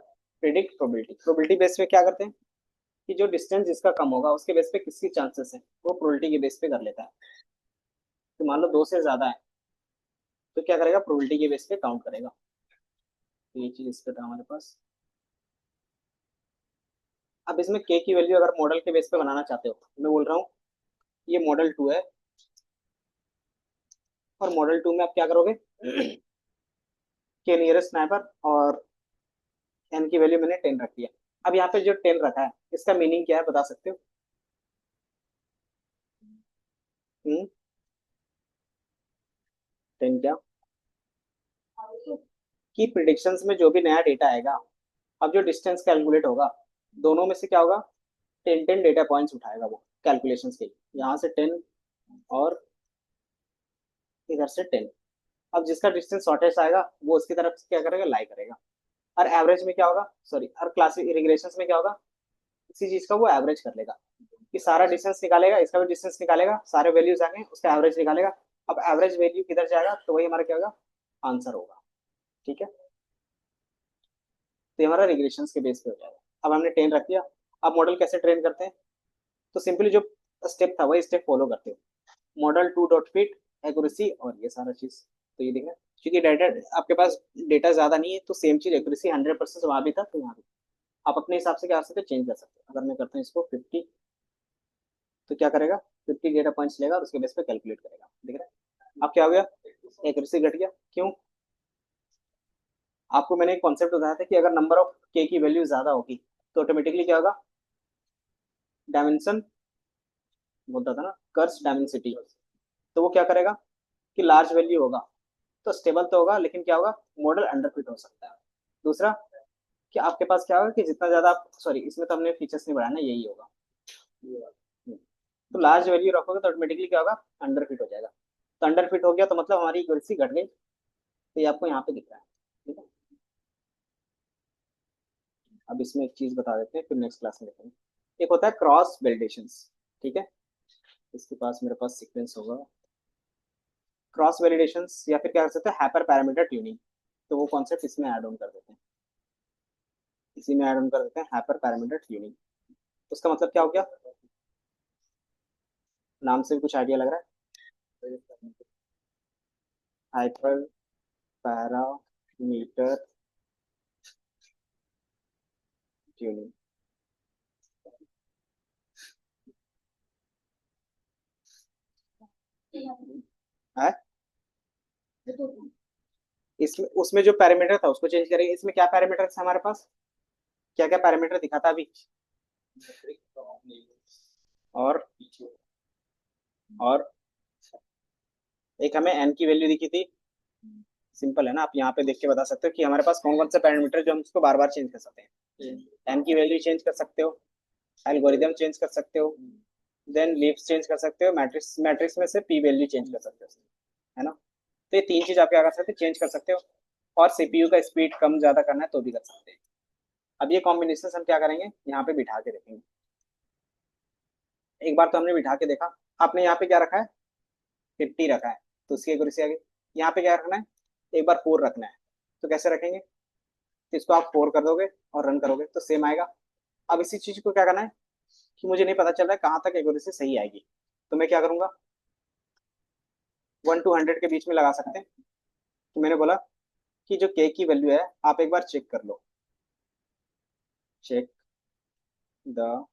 predict probability, probability base पे क्या करते हैं कि जो डिस्टेंस जिसका कम होगा उसके बेस पे किसकी चांसेस है वो प्रोबेबिलिटी के बेस पे कर लेता है। तो मान लो दो से ज्यादा है तो क्या करेगा, प्रोबेबिलिटी के बेस पे काउंट करेगा। तो ये चीज इस पे था हमारे पास। अब इसमें के की वैल्यू अगर मॉडल के बेस पे बनाना चाहते हो, मैं बोल रहा हूँ ये मॉडल 2 है, और मॉडल 2 में आप क्या करोगे, के नियरेस्ट नाइबर और एन की वैल्यू मैंने 10 रख दिया। अब यहाँ पे जो 10 रखा है इसका मीनिंग क्या है बता सकते हो, 10 क्या, कि प्रिडिक्शंस में जो भी नया डेटा आएगा, अब जो डिस्टेंस कैलकुलेट होगा दोनों में से क्या होगा, 10 डेटा पॉइंट्स उठाएगा वो कैलकुलेशन के, यहाँ से 10 और इधर से 10। अब जिसका डिस्टेंस शॉर्टेस्ट आएगा वो उसकी तरफ से क्या करेगा, लाई करेगा। और एवरेज में क्या होगा, सॉरी, और क्लासिक रिग्रेशन में क्या होगा, इसी चीज का वो एवरेज कर लेगा, कि सारा डिस्टेंस निकालेगा, इसका भी डिस्टेंस निकालेगा, सारे वैल्यूज आएंगे उसका एवरेज निकालेगा। अब एवरेज वैल्यू किधर जाएगा, तो वही हमारा क्या होगा, आंसर होगा, ठीक है। तो ये हमारा रिग्रेशन के बेस पे हो जाएगा। अब हमने 10 रख दिया। अब मॉडल कैसे ट्रेन करते हैं, तो सिंपली जो स्टेप था वही स्टेप फॉलो करते हो, मॉडल 2 डॉट फिट, एक्यूरेसी और ये सारा चीज। तो ये देखना, क्योंकि डाटा आपके पास डेटा ज्यादा नहीं है तो सेम चीज एक्यूरेसी 100% वहां भी था तो यहाँ भी आप अपने हिसाब से क्या कर सकते हैं, चेंज कर सकते हैं। अगर मैं करता हूँ इसको 50, तो क्या करेगा, 50 डेटा पॉइंट्स लेगा और उसके बेस पे कैलकुलेट करेगा, देख रहे हैं अब क्या हो गया, एक्यूरेसी घट गया, क्यों? आपको मैंने एक कॉन्सेप्ट बताया था कि अगर नंबर ऑफ के की वैल्यू ज्यादा होगी तो ऑटोमेटिकली क्या होगा, डायमेंशन बोलता था ना, कर्स डायमेंसिटी। तो वो क्या करेगा कि लार्ज वैल्यू होगा तो स्टेबल तो होगा, लेकिन क्या होगा, मॉडल अंडरफिट हो सकता है। दूसरा कि आपके पास क्या होगा कि जितना ज्यादा आप, सॉरी इसमें तो हमने फीचर्स नहीं बढ़ाया ना, यही होगा। तो लार्ज वैल्यू रखोगे तो ऑटोमेटिकली क्या होगा, अंडरफिट हो जाएगा। तो अंडरफिट हो गया तो मतलब हमारी एक्यूरेसी घट गई, तो ये आपको यहाँ पे दिख रहा है। ठीक है, अब इसमें एक चीज बता देते हैं, फिर नेक्स्ट क्लास में देखेंगे। एक होता है क्रॉस वैलिडेशंस। ठीक है, इसके पास मेरे पास सीक्वेंस होगा क्रॉस वैलिडेशंस, या फिर क्या कर सकते हैं, हाइपर पैरामीटर ट्यूनिंग। तो वो कॉन्सेप्ट इसमें ऐड ऑन कर देते हैं, इसी में ऐड ऑन कर देते हैं हाइपर पैरामीटर ट्यूनिंग। उसका मतलब क्या हो गया, नाम से भी कुछ आइडिया लग रहा है, हाइपर पैरामीटर ट्यूनिंग। है, इसमें उसमें जो पैरामीटर था उसको चेंज करेंगे। इसमें क्या पैरामीटर था हमारे पास, क्या क्या पैरामीटर दिखा था अभी, और और एक हमें एन की वैल्यू दिखी थी। सिंपल है ना, आप यहाँ पे देख के बता सकते हो कि हमारे पास कौन कौन से पैरामीटर जो हम उसको बार बार चेंज कर सकते हैं। एन की वैल्यू चेंज कर सकते हो, एल्गोरिदम चेंज कर सकते हो, देन लीव्स चेंज कर सकते हो, मैट्रिक्स मैट्रिक्स में से पी वैल्यू चेंज कर सकते हो, है ना। तो ये तीन चीज आप क्या कर सकते हो, चेंज कर सकते हो। और सीपीयू का स्पीड कम ज्यादा करना है तो भी कर सकते हैं। अब ये कॉम्बिनेशन हम क्या करेंगे, यहाँ पे बिठा के देखेंगे। एक बार तो हमने बिठा के देखा, आपने यहाँ पे क्या रखा है, 50 रखा है, तो उसकी एक्यूरेसी आ गई। यहाँ पे क्या रखना है, एक बार 4 रखना है, तो कैसे रखेंगे, तो इसको आप 4 कर दोगे और रन करोगे तो सेम आएगा। अब इसी चीज को क्या करना है कि मुझे नहीं पता चल रहा है कहाँ तक एक्यूरेसी सही आएगी, तो मैं क्या करूंगा, 1 to 100 के बीच में लगा सकते हैं। तो मैंने बोला कि जो के की वैल्यू है आप एक बार चेक कर लो, चेक द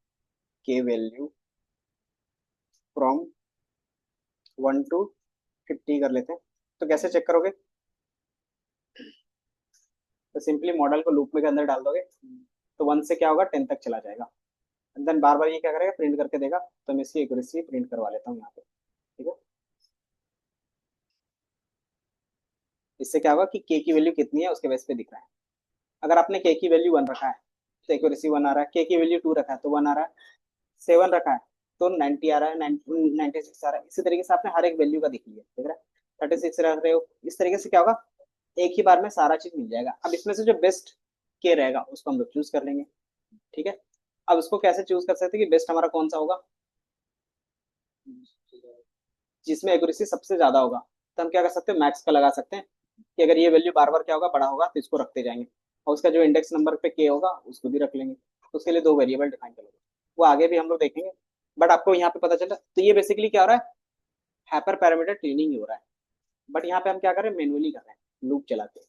के वैल्यू फ्रॉम 1 to 50 कर लेते हैं। तो कैसे चेक करोगे, तो सिंपली मॉडल को लूप में के अंदर डाल दोगे, तो 1 से क्या होगा, 10 तक चला जाएगा। देन बार बार ये क्या करेगा, प्रिंट करके देगा। तो मैं इसकी एक्यूरेसी प्रिंट करवा लेता हूँ यहाँ पे। ठीक है, इससे क्या होगा कि के की वैल्यू कितनी है उसके बेस पे दिख रहा है। अगर आपने के की वैल्यू 1 रखा है तो एक्यूरेसी 1 आ रहा है, के की वैल्यू 2 रखा है तो 1 आ रहा है, 7 रखा है तो 90 आ रहा है, 96 आ रहा है। इसी तरीके से आपने हर एक वैल्यू का देख लिया, देख रहा है, 36 रख रहे हो। इस तरीके से क्या होगा, एक ही बार में सारा चीज मिल जाएगा। अब इसमें से जो बेस्ट के रहेगा उसको हम लोग चूज कर लेंगे। ठीक है, अब उसको कैसे चूज कर सकते हैं कि बेस्ट हमारा कौन सा होगा, जिसमें एक्यूरेसी सबसे ज्यादा होगा। तो हम क्या कर सकते हैं, मैक्स का लगा सकते हैं कि अगर ये वैल्यू बार बार क्या होगा, बड़ा होगा तो इसको रखते जाएंगे, और उसका जो इंडेक्स नंबर पे के होगा उसको भी रख लेंगे। तो उसके लिए दो वेरिएबल डिफाइन कर लेंगे, वो आगे भी हम लोग देखेंगे। बट आपको यहाँ पे पता चल रहा है, तो ये बेसिकली क्या हो रहा है, हाइपर पैरामीटर ट्रेनिंग ही हो रहा है। बट यहाँ पे हम क्या कर रहे हैं, मैनुअली कर रहे हैं लूप चला के।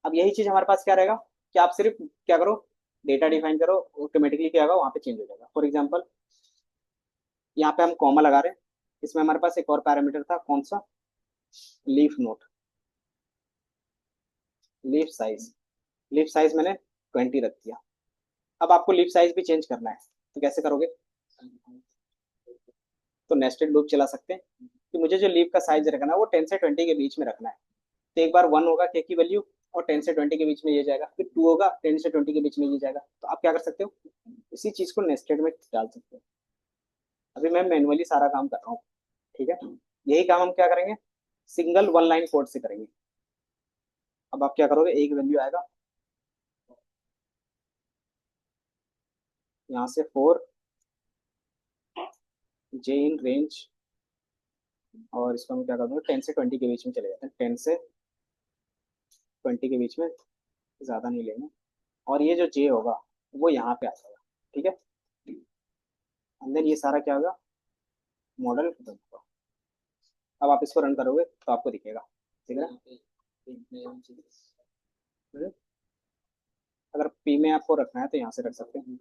अब यही चीज हमारे पास क्या रहेगा कि आप सिर्फ क्या करो, डेटा डिफाइन करो, ऑटोमेटिकली क्या होगा वहाँ पे चेंज हो जाएगा। फॉर एग्जाम्पल यहाँ पे हम कॉमा लगा रहे हैं, इसमें हमारे पास एक और पैरामीटर था, कौन सा, leaf note, leaf size. Leaf size मैंने 20 रख दिया। अब आपको लीफ साइज भी चेंज करना है, तो कैसे करोगे, तो नेस्टेड लूप चला सकते हैं कि मुझे जो लीफ का साइज रखना है वो 10 से 20 के बीच में रखना है। तो एक बार 1 होगा के की वैल्यू, और 10 से 20 के बीच में ये जाएगा, फिर 2 होगा 10 से 20 के बीच में ये जाएगा। तो आप क्या कर सकते हो, इसी चीज को नेस्टेड में डाल सकते हो। अभी मैं मैनुअली सारा काम कर रहा हूँ। ठीक है, यही काम हम क्या करेंगे, सिंगल वन लाइन कोड से करेंगे। अब आप क्या करोगे, एक वैल्यू आएगा यहाँ से 4 जे इन रेंज, और इसको हम क्या कर दूंगा, 10 से 20 के बीच में चले जाते हैं, 10 से 20 के बीच में, ज्यादा नहीं लेंगे। और ये जो जे होगा वो यहाँ पे आ जाएगा। ठीक है, अंदर ये सारा क्या होगा, मॉडल खत्म होगा। अब आप इसको रन करोगे तो आपको दिखेगा, ठीक है ना। अगर पी में आपको रखना है तो यहाँ से रख सकते हैं।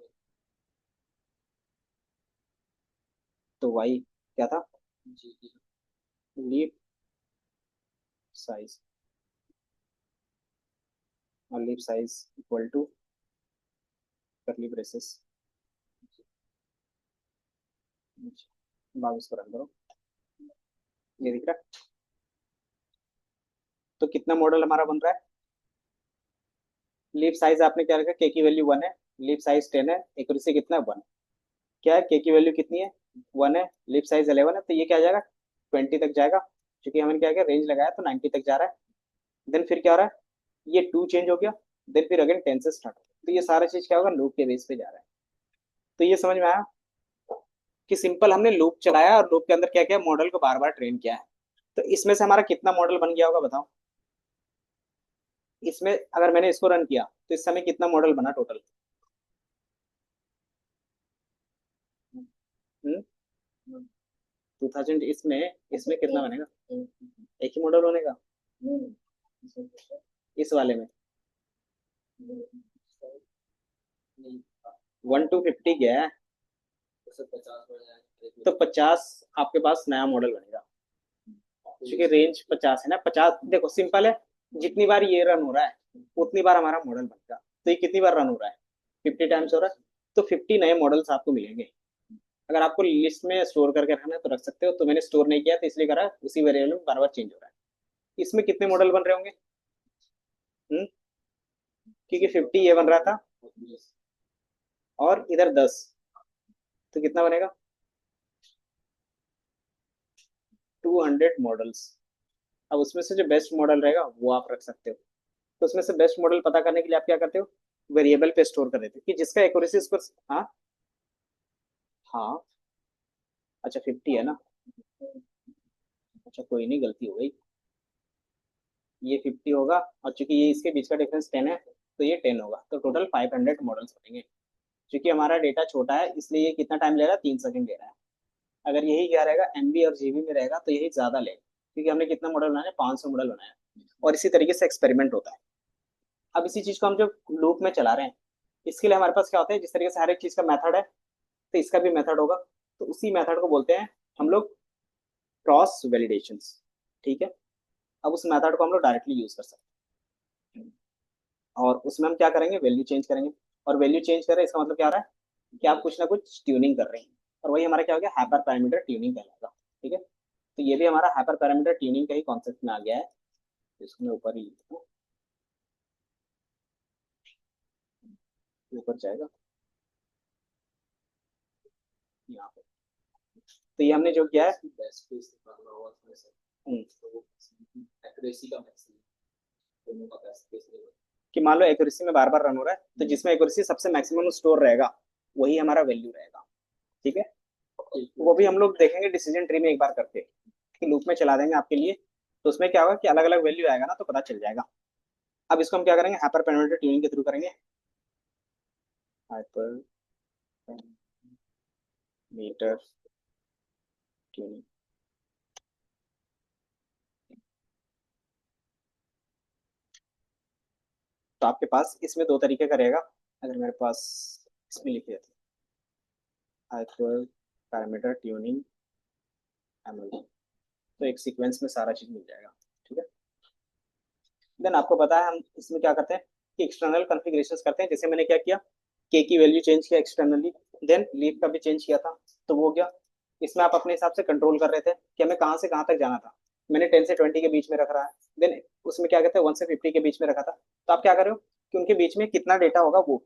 तो वाई क्या था, लीप साइज और leaf size equal to curly braces 22 को रन करो। ये दिख रहा है? तो कितना मॉडल हमारा बन रहा है? लीफ साइज आपने क्या रखा, के की वैल्यू 1 है, लीफ साइज 10 है, एक्यूरेसी कितना है 1। क्या है, के की वैल्यू कितनी है 1 है, लीफ साइज 11 है, तो ये क्या जाएगा 20 तक जाएगा, क्योंकि हमने क्या किया रेंज लगाया तो 90 तक जा रहा है। देन फिर क्या हो रहा है, ये 2 चेंज हो गया, देन फिर अगेन 10 से स्टार्ट, तो ये सारा चीज क्या होगा लूप के बेस पे जा रहा है। तो ये समझ में आया कि सिंपल हमने लूप चलाया और लूप के अंदर क्या किया, मॉडल को बार बार ट्रेन किया है। तो इसमें से हमारा कितना मॉडल बन गया होगा बताओ? इसमें अगर मैंने इसको रन किया तो इस समय कितना मॉडल बना टोटल? 2000। इसमें इसमें कितना बनेगा? एक ही मॉडल बनेगा इस वाले में। 1 to 50 गया है तो 50 आपके पास नया मॉडल बनेगा, क्योंकि रेंज 50 है ना। 50 देखो सिंपल है, जितनी बार ये रन हो रहा है उतनी बार हमारा मॉडल बनेगा। तो ये कितनी बार रन हो रहा है, 50 टाइम्स हो रहा है, तो 50 नए मॉडल्स आपको मिलेंगे। अगर आपको लिस्ट में स्टोर करके रखना है तो रख सकते हो, तो मैंने स्टोर नहीं किया तो इसलिए करा, उसी वेरिएबल में बार बार चेंज हो रहा है। इसमें कितने मॉडल बन रहे होंगे? हम्म क्योंकि 50 ये बन रहा था और इधर 10, तो कितना बनेगा 200 मॉडल्स। अब उसमें से जो बेस्ट मॉडल रहेगा वो आप रख सकते हो। तो उसमें से बेस्ट मॉडल पता करने के लिए आप क्या करते हो, वेरिएबल पे स्टोर कर देते हो कि जिसका एक्यूरेसी स्कोर। हाँ हाँ। अच्छा 50 है ना, अच्छा कोई नहीं, गलती हो गई। ये 50 होगा और चूंकि ये इसके बीच का डिफरेंस 10 है तो ये 10 होगा, तो टोटल 500 मॉडल्स बनेंगे। क्योंकि हमारा डेटा छोटा है इसलिए ये कितना टाइम ले रहा है, 3 सेकंड ले रहा है। अगर यही क्या रहेगा एमबी और जीबी में रहेगा तो यही ज्यादा लेगा, क्योंकि हमने कितना मॉडल बनाया, 500 मॉडल बनाया। और इसी तरीके से एक्सपेरिमेंट होता है। अब इसी चीज को हम जब लूप में चला रहे हैं, इसके लिए हमारे पास क्या होता है, जिस तरीके से हर एक चीज का मेथड है तो इसका भी मेथड होगा। तो उसी मेथड को बोलते हैं हम लोग क्रॉस वैलिडेशन। ठीक है, अब उस मेथड को हम लोग डायरेक्टली यूज कर सकते हैं, और उसमें हम क्या करेंगे, वैल्यू चेंज करेंगे। और वैल्यू चेंज करें इसका मतलब क्या हो रहा है कि आप कुछ ना कुछ ट्यूनिंग कर रहे हैं, और वही हमारा क्या हो गया, हाइपर पैरामीटर ट्यूनिंग कहलाएगा। ठीक है, तो ये भी हमारा हाइपर पैरामीटर ट्यूनिंग का ही कॉन्सेप्ट में आ गया है। इसको मैं ऊपर ही लिखता हूँ, ऊपर जाएगा यहाँ पे। तो ये हमने जो किया है कि मान लो एक्यूरेसी में बार बार रन हो रहा है, तो जिसमें एक्यूरेसी सबसे मैक्सिमम स्टोर रहेगा वही हमारा वैल्यू रहेगा। ठीक है, वो भी हम लोग देखेंगे डिसीजन ट्री में एक बार करके, कि लूप में चला देंगे आपके लिए। तो उसमें क्या होगा कि अलग अलग वैल्यू आएगा ना, तो पता चल जाएगा। अब इसको हम क्या करेंगे, हाइपर पैरामीटर ट्यूनिंग के थ्रू करेंगे। Hyper meter tuning. तो आपके पास इसमें दो तरीके का रहेगा। अगर मेरे पास इसमें लिख दिया था हाइपर पैरामीटर ट्यूनिंग एमएल, तो एक सीक्वेंस में सारा चीज मिल जाएगा। ठीक है, देन आपको पता है हम इसमें क्या करते हैं कि एक्सटर्नल कॉन्फ़िगरेशंस करते हैं। जैसे मैंने क्या किया, के की वैल्यू चेंज किया एक्सटर्नली, देन लीफ का भी चेंज किया था, तो वो गया। इसमें आप अपने हिसाब से कंट्रोल कर रहे थे कि हमें कहाँ से कहाँ तक जाना था। मैंने 10 से 20 के बीच में रख रहा है, देन उसमें क्या कहते हैं 1 से 50 के बीच में रखा था। तो आप क्या कर रहे हो कि उनके बीच में कितना डेटा होगा वो,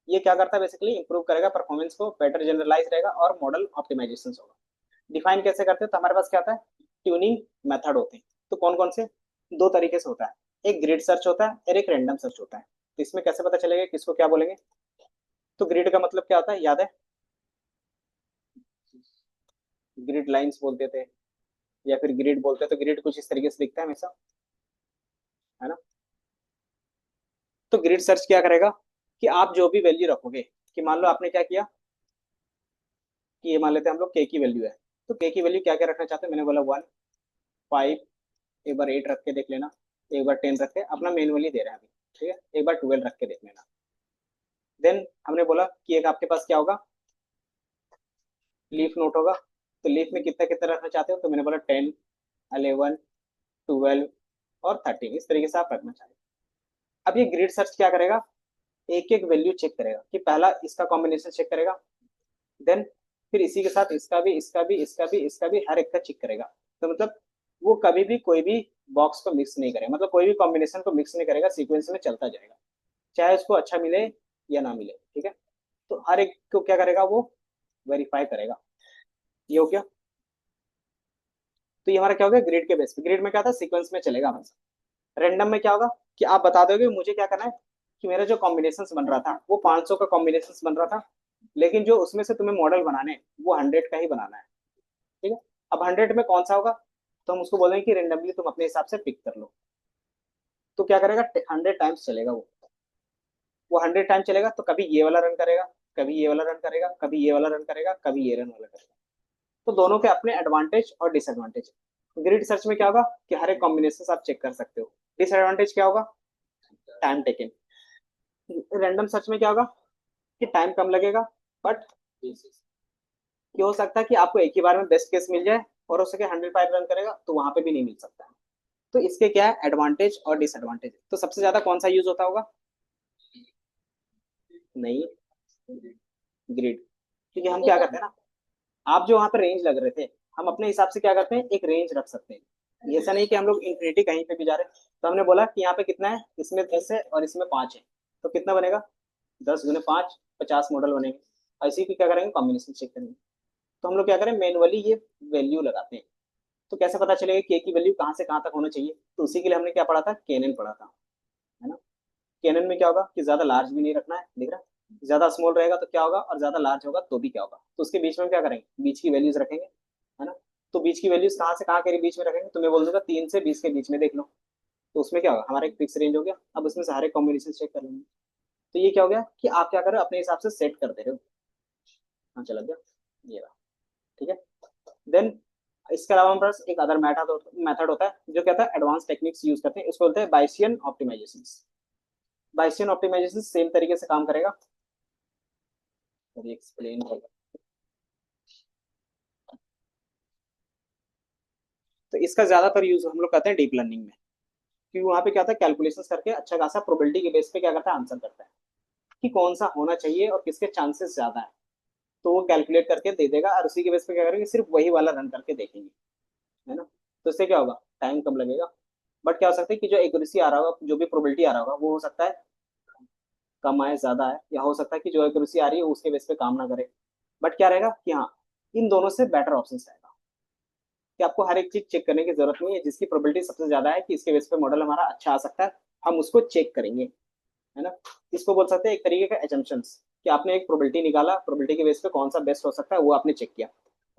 ये क्या करता है बेसिकली इंप्रूव करेगा परफॉर्मेंस को, बेटर जनरलाइज रहेगा और मॉडल ऑप्टिमाइजेशन होगा। डिफाइन कैसे करते हैं, तो हमारे पास क्या होता है, ट्यूनिंग मेथड होते हैं। तो कौन कौन से, दो तरीके से होता है, एक ग्रिड सर्च होता है और एक रैंडम सर्च होता है। तो इसमें कैसे पता चलेगा किसको क्या बोलेंगे? तो ग्रिड का मतलब क्या होता है, याद है? ग्रिड लाइंस बोलते थे या फिर ग्रिड बोलते हैं, तो ग्रिड कुछ इस तरीके से दिखता है हमेशा, है ना। तो ग्रिड सर्च क्या करेगा कि आप जो भी वैल्यू रखोगे, कि मान लो आपने क्या किया कि ये मान लेते हैं हम लोग के की वैल्यू है, तो के की वैल्यू क्या क्या रखना चाहते हैं, मैंने बोला 1, 5, एक बार 8 रख के देख लेना, एक बार 10 रख के, अपना मैनुअली दे रहे हैं अभी। ठीक है, एक बार 12 रख के देख लेना। देन हमने बोला कि एक आपके पास क्या होगा, लीफ नोट होगा। तो लीफ में कितना कितना रखना चाहते हो, तो मैंने बोला 10, 11, 12, और 13, इस तरीके से आप रखना चाहिए। अब ये ग्रिड सर्च क्या करेगा, एक एक वैल्यू चेक करेगा कि पहला इसका कॉम्बिनेशन चेक करेगा, देन फिर इसी के साथ इसका भी, इसका भी, इसका भी, इसका भी, हर एक का चेक करेगा। तो मतलब वो कभी भी कोई भी बॉक्स को मिक्स नहीं करेगा, मतलब कोई भी कॉम्बिनेशन को मिक्स नहीं करेगा, सीक्वेंस में चलता जाएगा, चाहे उसको अच्छा मिले या ना मिले, ठीक है। तो हर एक को क्या करेगा, वो वेरीफाई करेगा। ये हो गया। तो ये हमारा क्या हो गया, ग्रिड के बेस पे। ग्रिड में क्या था, सीक्वेंस में चलेगा हमेशा। रैंडम में क्या होगा कि आप बता दोगे मुझे क्या करना है, कि मेरा जो कॉम्बिनेशन बन रहा था वो 500 का कॉम्बिनेशन बन रहा था, लेकिन जो उसमें से तुम्हें मॉडल बनाने हैं, वो 100 का ही बनाना है, ठीक है। अब 100 में कौन सा होगा, तो हम उसको बोलेंगे कि रेंडमली तुम अपने हिसाब से पिक कर लो। तो क्या करेगा, 100 टाइम्स चलेगा वो 100 टाइम चलेगा। तो कभी ये वाला रन करेगा, कभी ये वाला रन करेगा, कभी ये वाला रन करेगा, कभी ये रन वाला करेगा। तो दोनों के अपने एडवांटेज और डिसएडवांटेज। ग्रिड सर्च में क्या होगा कि हर एक कॉम्बिनेशन आप चेक कर सकते हो। डिसएडवांटेज क्या होगा, टाइम टेकिंग। रैंडम सर्च में क्या होगा कि टाइम कम लगेगा, बट ये हो सकता है कि आपको एक ही बार में बेस्ट केस मिल जाए, और हो सके 105 रन करेगा तो वहां पे भी नहीं मिल सकता है। तो इसके क्या है एडवांटेज और डिसएडवांटेज। तो सबसे ज्यादा कौन सा यूज होता होगा, नहीं, ग्रिड। क्योंकि हम क्या करते हैं ना, आप जो वहां पर रेंज लग रहे थे, हम अपने हिसाब से क्या करते हैं, एक रेंज रख सकते हैं। ऐसा नहीं कि हम लोग इंफिनिटी कहीं पे भी जा रहे हैं। तो हमने बोला कि यहाँ पे कितना है, इसमें 10 है और इसमें 5 है, तो कितना बनेगा, 10 × 5, 50 मॉडल बनेंगे। और इसी की क्या करेंगे, कॉम्बिनेशन चेक करेंगे। तो हम लोग क्या करें, मैनुअली ये वैल्यू लगाते हैं। तो कैसे पता चलेगा कि के की वैल्यू कहाँ से कहाँ तक होना चाहिए, तो उसी के लिए हमने क्या पढ़ा था, केनन पढ़ा था, है ना। केनन में क्या होगा कि ज्यादा लार्ज भी नहीं रखना है, दिख रहा है, ज्यादा स्मॉल रहेगा तो क्या होगा, और ज्यादा लार्ज होगा तो भी क्या होगा। तो उसके बीच में हम क्या करेंगे, बीच की वैल्यूज रखेंगे, है ना। तो बीच की वैल्यूज कहाँ से कहाँ के बीच में रखेंगे, तो मैं बोल दूंगा 3 से 20 के बीच में देख लो। तो उसमें क्या होगा, हमारा एक फिक्स रेंज हो गया। अब उसमें सारे कॉम्बिनेशन चेक कर लेंगे। तो ये क्या हो गया कि आप क्या करो, अपने हिसाब से सेट कर दे रहे हो। हाँ चला गया, ये रहा, ठीक है। देन इसके अलावा हमारे पास एक अदर मेथड होता है जो क्या होता है, एडवांस टेक्निक्स यूज करते हैं, उसको बोलते हैं बायसियन ऑप्टिमाइजेशन। बायसियन ऑप्टिमाइजेशन सेम तरीके से काम करेगा, एक्सप्लेन करेगा। तो इसका ज्यादातर यूज हम लोग करते हैं डीप लर्निंग में, क्योंकि वहां पे क्या होता है, कैलकुलेशन करके अच्छा खासा प्रोबेबिलिटी के बेस पे क्या करता है, आंसर करता है कि कौन सा होना चाहिए और किसके चांसेस ज्यादा है। तो वो कैलकुलेट करके दे देगा, और उसी के बेस पे क्या करेंगे, सिर्फ वही वाला रन करके देखेंगे, है ना। तो इससे क्या होगा, टाइम कम लगेगा। बट क्या हो सकता है कि जो एक्यूरेसी आ रहा होगा, जो भी प्रोबेबिलिटी आ रहा होगा, वो हो सकता है कम आए, ज्यादा है, या हो सकता है कि जो एक्यूरेसी आ रही है उसके बेस पे काम ना करे। बट क्या रहेगा कि हाँ, इन दोनों से बेटर ऑप्शन रहेगा कि आपको हर एक चीज चेक करने की जरूरत नहीं है। जिसकी प्रोबेबिलिटी सबसे ज्यादा है कि इसके बेस पे मॉडल हमारा अच्छा आ सकता है, हम उसको चेक करेंगे, है ना। इसको बोल सकते हैं एक तरीके का एजम्पशंस, कि आपने एक प्रोबेबिलिटी निकाला, प्रोबेबिलिटी के बेस पे कौन सा बेस्ट हो सकता है वो आपने चेक किया।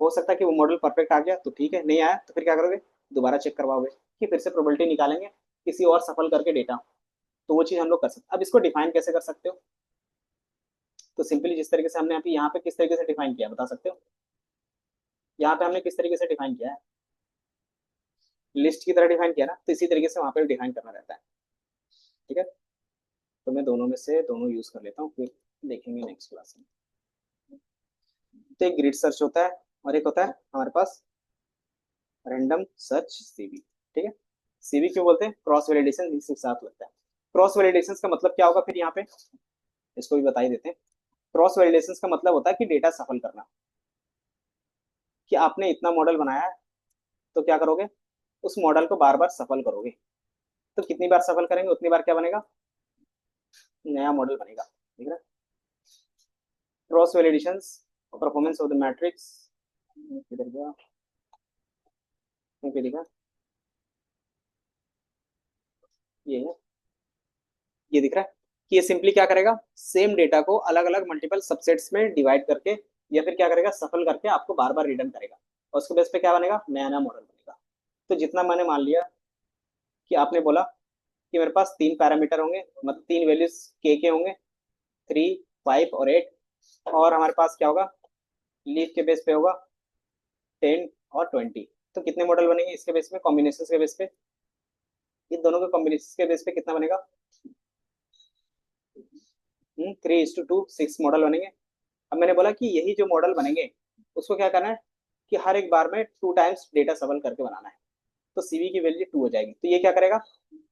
हो सकता है कि वो मॉडल परफेक्ट आ गया तो ठीक है, नहीं आया तो फिर क्या करोगे, दोबारा चेक करवाओगे, कि फिर से प्रोबेबिलिटी निकालेंगे किसी और सफल करके डेटा। तो वो चीज हम लोग कर सकते हैं। अब इसको डिफाइन कैसे कर सकते हो, तो सिंपली जिस तरीके से हमने अभी यहाँ पे किस तरीके से डिफाइन किया, बता सकते हो। यहाँ पे हमने किस तरीके से डिफाइन किया है, लिस्ट की तरह डिफाइन किया ना, तो इसी तरीके से वहां पे डिफाइन करना रहता है, ठीक है। तो मैं दोनों में से दोनों यूज कर लेता हूँ, फिर देखेंगे नेक्स्ट क्लास में। तो एक ग्रिड सर्च होता है, और एक होता है हमारे पास रैंडम सर्च सीवी, ठीक है। सीवी क्यों बोलते हैं, क्रॉस वैलिडेशन इसके साथ लगता है। क्रॉस वैलिडेशन का मतलब क्या होगा, फिर यहाँ पे इसको भी बता ही देते हैं। क्रॉस वैलिडेशन का मतलब होता है कि डेटा सफल करना, कि आपने इतना मॉडल बनाया है, तो क्या करोगे, उस मॉडल को बार बार सफल करोगे। तो कितनी बार सफल करेंगे उतनी बार क्या बनेगा, नया मॉडल बनेगा, ठीक है। Cross validation performance of the matrix, किधर गया, क्योंकि दिखा, ये है, ये दिख रहा है कि ये सिंपली क्या करेगा, सेम डेटा को अलग अलग मल्टीपल सबसेट्स में डिवाइड करके, या फिर क्या करेगा, सफल करके आपको बार बार रिटर्न करेगा, और उसके बेस पे क्या बनेगा, नया नया मॉडल बनेगा। तो जितना मैंने मान लिया कि आपने बोला कि मेरे पास 3 पैरामीटर होंगे, मतलब 3 वैल्यूज के होंगे, 3, 5 और 8, और हमारे पास क्या होगा, लीफ के बेस पे होगा 10 और 20। तो कितने मॉडल बनेंगे इसके बेस पे, कॉम्बिनेशन के बेस पे, इन दोनों के कॉम्बिनेशन के बेस पे कितना बनेगा, 3:2, 6 मॉडल बनेंगे। अब मैंने बोला कि यही जो मॉडल बनेंगे, उसको क्या करना है कि हर एक बार में 2 टाइम्स डेटा सफल करके बनाना है। तो सीवी की वैल्यू 2 हो जाएगी। तो ये क्या करेगा,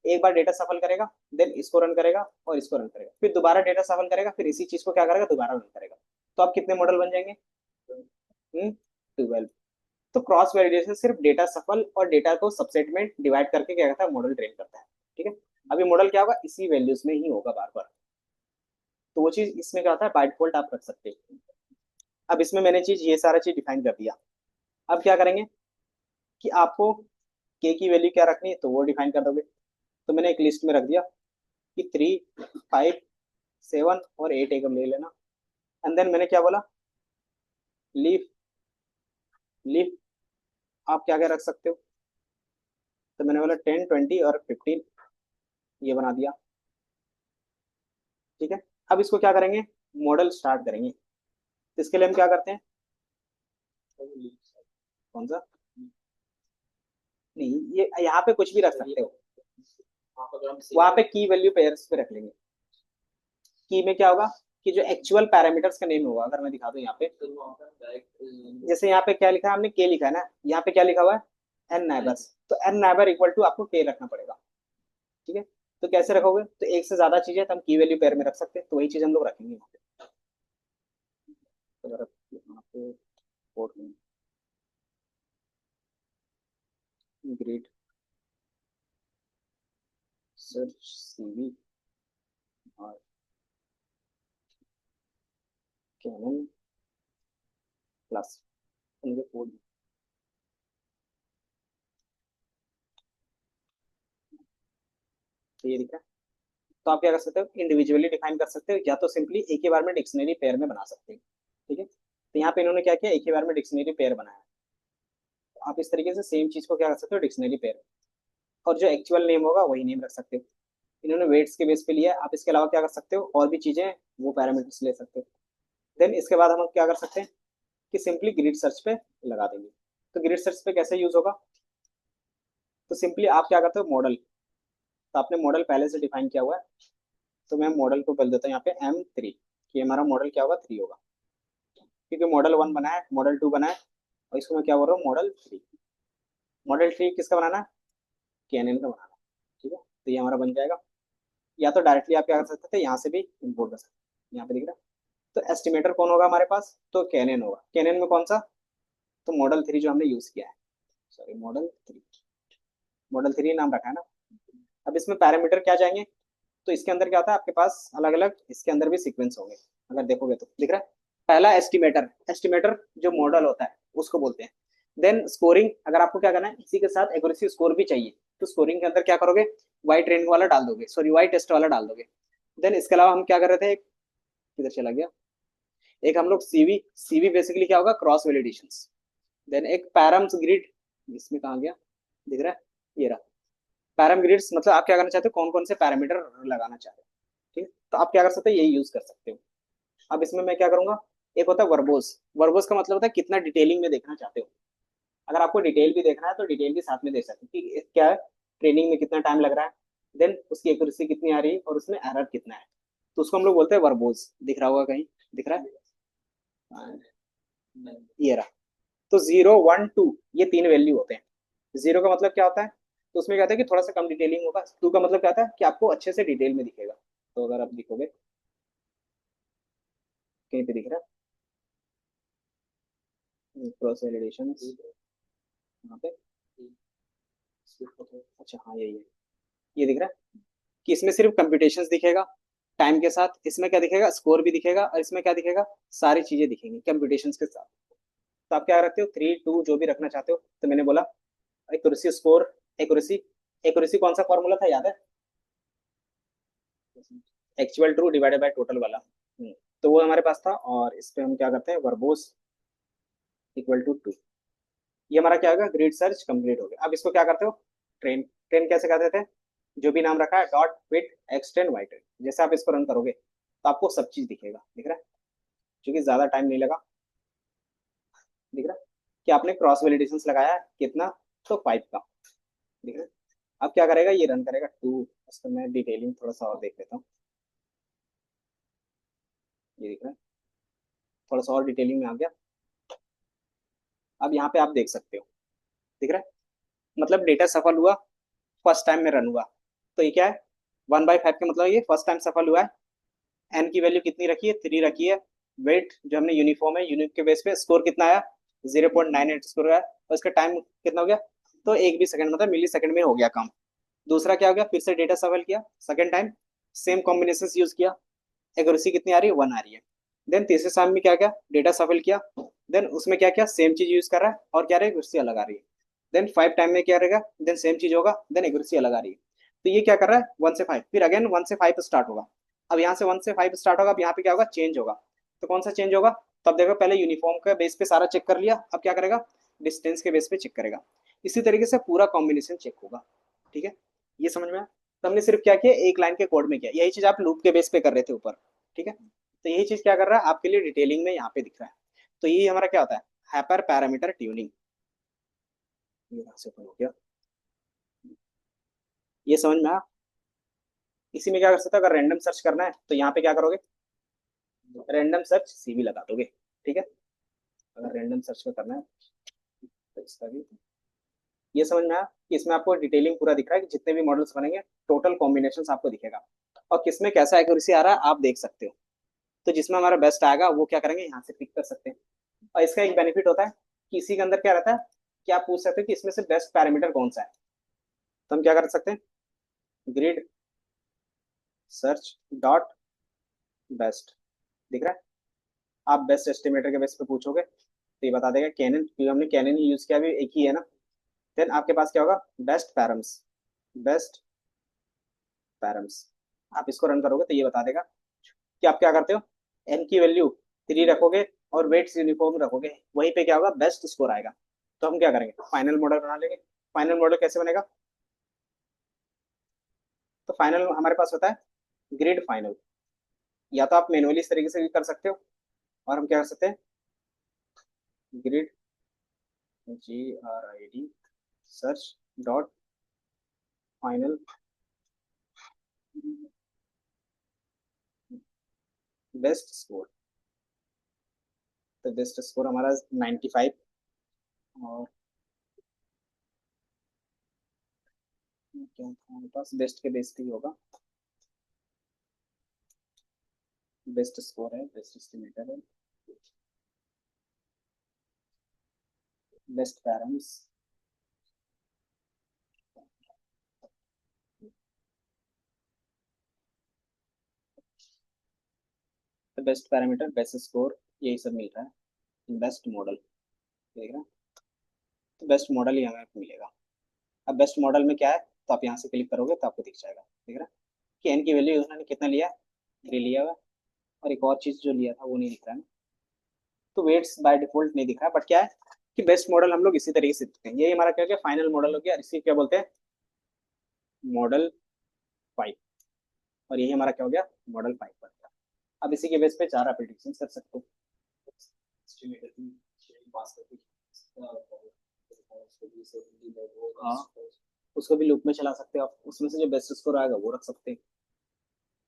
एक बार डेटा सफल करेगा, देन इसको रन करेगा और इसको रन करेगा, फिर दोबारा डेटा सफल करेगा, फिर इसी चीज को क्या करेगा, दोबारा रन करेगा। तो अब कितने मॉडल बन जाएंगे, 12। तो क्रॉस वैलिडेशन सिर्फ डेटा सफल और डेटा को सबसेट में डिवाइड करके क्या करता है, मॉडल ट्रेन करता है। ठीक है, अभी मॉडल क्या होगा, इसी वैल्यूज में ही होगा बार बार। तो वो चीज इसमें क्या होता है, बाय डिफॉल्ट आप रख सकते हैं। अब इसमें मैंने चीज ये सारा चीज डिफाइन कर दिया। अब क्या करेंगे कि आपको के की वैल्यू क्या रखनी है, तो वो डिफाइन कर दोगे। तो मैंने एक लिस्ट में रख दिया कि 3, 5, 7 और 8 एक ले लेना। एंड देन मैंने क्या बोला, लीव, लीव आप क्या क्या रख सकते हो। तो मैंने बोला 10, 20 और 15, ये बना दिया। ठीक है, अब इसको क्या करेंगे, मॉडल स्टार्ट करेंगे। तो इसके लिए हम क्या करते हैं, कौन सा, नहीं ये यहाँ पे कुछ भी रख सकते हो। वहां पे की वैल्यू पेयर्स पे रख लेंगे। की में क्या होगा कि जो एक्चुअल पैरामीटर्स का नेम होगा, अगर मैं दिखा दूं यहाँ पे, जैसे यहाँ पे क्या लिखा है, हमने के लिखा है ना, यहाँ पे क्या लिखा हुआ है, एन नाइबर्स। तो एन नाइबर इक्वल टू आपको के रखना पड़ेगा। ठीक है, तो कैसे रखोगे, तो एक से ज्यादा चीजें तो हम की वैल्यू पेयर में रख सकते हैं, तो वही चीज हम लोग रखेंगे यहाँ पे। तो अगर यहाँ पे कोड में ग्रेड सर्च सीवी और कैनन प्लस, उनके कोड तो ये दिख रहा है। तो आप क्या कर सकते हो, इंडिविजुअली डिफाइन कर सकते हो, या तो सिंपली एक ही बार में डिक्शनरी पेयर में बना सकते हो। ठीक है, तो यहाँ पे इन्होंने क्या किया, एक ही बार में डिक्शनरी पेयर बनाया। तो आप इस तरीके से सेम चीज को क्या कर सकते हो, डिक्शनरी पेयर, और जो एक्चुअल नेम होगा वही नेम रख सकते हो। इन्होंने वेट्स के बेस पे लिया है, आप इसके अलावा क्या कर सकते हो, और भी चीजें वो पैरामीटर्स ले सकते हो। देन इसके बाद हम क्या कर सकते हैं कि सिंपली ग्रिड सर्च पे लगा देंगे। तो ग्रिड सर्च पे कैसे यूज होगा, तो सिंपली आप क्या करते हो, मॉडल, तो आपने मॉडल पहले से डिफाइन किया हुआ है। तो मैं मॉडल को बदल देता हूँ यहाँ पे M3, कि हमारा मॉडल क्या होगा, 3 होगा। क्योंकि मॉडल 1 बना है, मॉडल 2 बना है, और इसको मैं क्या बोल रहा हूँ, मॉडल 3। मॉडल 3 किसका बनाना है, कैनन का बनाना है। ठीक है, तो ये हमारा बन जाएगा। या तो डायरेक्टली आप क्या कर सकते थे, यहाँ से भी इम्पोर्ट कर सकते हैं, यहाँ पे दिख रहा है। तो एस्टिमेटर कौन होगा हमारे पास, तो कैनन होगा। कैनन में कौन सा, तो मॉडल 3 जो हमने यूज किया है, सॉरी मॉडल 3, मॉडल 3 नाम रखा है ना। अब इसमें पैरामीटर क्या जाएंगे, तो इसके अंदर क्या होता है, आपके पास अलग अलग इसके अंदर भी सीक्वेंस होंगे। अगर देखोगे तो दिख रहा है, पहला एस्टिमेटर, एस्टिमेटर जो मॉडल होता है उसको बोलते हैं। देन स्कोरिंग, अगर आपको क्या करना है, इसी के साथ एक्यूरेसी स्कोर भी चाहिए, तो स्कोरिंग के अंदर क्या करोगे, वाई ट्रेनिंग वाला डाल दोगे, सॉरी वाई टेस्ट वाला डाल दोगे। देन इसके अलावा हम क्या कर रहे थे, किधर चला गया, एक हम लोग सीवी, सीवी बेसिकली क्या होगा, क्रॉस वैलिडेशन। देन एक पैराम्स ग्रिड, इसमें कहा गया, दिख रहा है, ये रहा। पैराम ग्रिड्स मतलब आप क्या करना चाहते हो, कौन कौन से पैरामीटर लगाना चाहते हो। ठीक है, तो आप क्या कर सकते हो, यही यूज कर सकते हो। अब इसमें मैं क्या करूंगा, एक होता है वर्बोस। वर्बोस का मतलब होता है कितना डिटेलिंग में देखना चाहते हो। अगर आपको डिटेल भी देखना है तो डिटेल भी साथ में देख सकते हो कि क्या है, ट्रेनिंग में कितना टाइम लग रहा है, देन उसकी एक्यूरेसी कितनी आ रही है और उसमें एरर कितना है। तो उसको हम लोग बोलते हैं वर्बोस। दिख रहा होगा कहीं, दिख रहा है, हाँ, ये रहा। तो 0, 1, 2 ये 3 वैल्यू होते हैं। 0 का मतलब क्या होता है, तो उसमें क्या होता है कि थोड़ा सा कम डिटेलिंग होगा। 2 का मतलब क्या होता है कि आपको अच्छे से डिटेल में दिखेगा। तो अगर आप दिखोगे, कहीं पे दिख रहा है क्रॉस वैलिडेशन, यहाँ पे, अच्छा हाँ यही है, ये दिख रहा है कि इसमें सिर्फ कंप्यूटेशंस दिखेगा टाइम के साथ, इसमें क्या दिखेगा, स्कोर भी दिखेगा, और इसमें क्या दिखेगा, सारी चीजें दिखेंगी कंप्यूटेशंस के साथ। तो आप क्या रखते हो, 3, 2 जो भी रखना चाहते हो। तो मैंने बोला एक्यूरेसी स्कोर, एक्यूरेसी, एक्यूरेसी कौन सा फॉर्मूला था याद है, actual true divided by total वाला। तो वो हमारे पास था, और इस पे हम क्या करते हैं, वर्बोस इक्वल टू 2। ये हमारा क्या होगा, ग्रिड सर्च कंप्लीट हो गया। अब इसको क्या करते हो, ट्रेन, ट्रेन कैसे करते थे, जो भी नाम रखा है dot with extend Y train, जैसे आप इसको रन करोगे तो आपको सब चीज दिखेगा, दिख रहा है, क्योंकि ज्यादा टाइम नहीं लगा। दिख रहा है कि आपने क्रॉस वैलिडेशन लगाया है कितना, तो 5 का, दिख रहा है। अब क्या करेगा, ये रन करेगा 2। इसको मैं डिटेलिंग थोड़ा सा और देख लेता हूँ, ये दिख रहा है, थोड़ा सा और डिटेलिंग में आ गया। अब यहाँ पे आप देख सकते हो, दिख रहा है, मतलब डेटा सफल हुआ, फर्स्ट टाइम में रन हुआ। तो ये क्या है, 1/5 का मतलब ये फर्स्ट टाइम सफल हुआ है। एन की वैल्यू कितनी रखी है, 3 रखी है। वेट जो हमने यूनिफॉर्म है, यूनिट के बेस पे स्कोर कितना आया, 0.98 स्कोर आया, और इसका टाइम कितना हो गया, तो 1 भी सेकंड, मतलब मिली सेकंड में हो गया काम। दूसरा क्या हो गया, फिर से डेटा सफल किया, second time same combination use किया, एक्यूरेसी कितनी आ रही है, 1 आ रही है। देन तीसरे साल में क्या क्या डेटा सफल किया, देन उसमें क्या क्या सेम चीज यूज कर रहा है, और क्या रही है, एक्यूरेसी अलग आ रही है। देन 5 टाइम में क्या रहेगा, देन सेम चीज होगा, देन एक्यूरेसी अलग आ रही है। तो ये क्या कर रहा है, 1 से 5, फिर अगेन 1 से 5 स्टार्ट होगा। अब यहाँ से 1 से 5 स्टार्ट होगा, अब यहाँ पे क्या होगा, चेंज होगा। तो कौन सा चेंज होगा, तब देखो पहले यूनिफॉर्म के बेस पे सारा चेक कर लिया, अब क्या करेगा, डिस्टेंस के बेस पे चेक करेगा। इसी तरीके से पूरा कॉम्बिनेशन चेक होगा। ठीक है, ये समझ में आया। तो हमने सिर्फ क्या किया, एक लाइन के कोड में किया, यही चीज आप लूप के बेस पे कर रहे थे ऊपर। ठीक है, तो यही चीज क्या कर रहा है आपके लिए डिटेलिंग में यहाँ पे दिख रहा है। तो ये हमारा क्या होता है, हाइपर पैरामीटर ट्यूनिंग। ये यहाँ से ओपन हो गया, ये समझ में आया। इसी में क्या कर सकते हो, अगर रैंडम सर्च करना है तो यहाँ पे क्या करोगे, रैंडम सर्च सीवी लगा दोगे। ठीक है, अगर रैंडम सर्च का करना है तो इसका भी ये समझ में आया कि इसमें आपको डिटेलिंग पूरा दिख रहा है कि जितने भी मॉडल्स बनेंगे टोटल कॉम्बिनेशन आपको दिखेगा, और किसमें कैसा एक्यूरेसी आ रहा है आप देख सकते हो। तो जिसमें हमारा बेस्ट आएगा वो क्या करेंगे, यहाँ से पिक कर सकते हैं। और इसका एक बेनिफिट होता है कि इसी के अंदर क्या रहता है कि आप पूछ सकते हो कि इसमें से बेस्ट पैरामीटर कौन सा है। तो हम क्या कर सकते हैं, ग्रिड सर्च डॉट बेस्ट, दिख रहा है। आप बेस्ट एस्टिमेटर के बेस पे पूछोगे तो ये बता देगा कैनन, क्योंकि हमने कैनन ही यूज किया, भी एक ही है ना। देन आपके पास क्या होगा, बेस्ट पैरम्स, बेस्ट पैरम्स। आप इसको रन करोगे तो ये बता देगा कि आप क्या करते हो, एन की वैल्यू 3 रखोगे और वेट्स यूनिफॉर्म रखोगे, वहीं पे क्या होगा, बेस्ट स्कोर आएगा। तो हम क्या करेंगे, फाइनल मॉडल बना लेंगे। फाइनल मॉडल कैसे बनेगा, तो फाइनल हमारे पास होता है ग्रिड फाइनल, या तो आप मैनुअली इस तरीके से भी कर सकते हो, और हम क्या कर सकते हैं, grid GRID search dot final best score. तो बेस्ट स्कोर हमारा 95, और क्या था हमारे पास, बेस्ट के बेस पे ही होगा, बेस्ट स्कोर है, बेस्ट एस्टिमेटर है, बेस्ट पैरम्स, तो बेस्ट पैरामीटर, बेस्ट स्कोर, यही सब मिल रहा है। बेस्ट मॉडल देख रहा है, तो बेस्ट मॉडल ही हमें मिलेगा। अब बेस्ट मॉडल में क्या है, तो आप यहाँ से क्लिक करोगे तो आपको दिख जाएगा, देख रहा है कि एन की वैल्यू उन्होंने कितना लिया, 3 लिया हुआ है, और एक और चीज जो लिया था वो नहीं दिख रहा है। तो वेट्स बाय डिफॉल्ट नहीं दिख रहा, बट क्या है कि बेस्ट मॉडल हम लोग इसी तरीके से देखते हैं। यही हमारा क्या क्या फाइनल मॉडल हो गया, इसी क्या बोलते हैं, मॉडल 5। और यही हमारा क्या हो गया, मॉडल 5 बन गया। अब इसी के बेस पे 4 प्रिडिक्शन कर सकते हो। हाँ, उसको भी लूप में चला सकते हो आप, उसमें से जो बेस्ट स्कोर आएगा वो रख सकते हैं।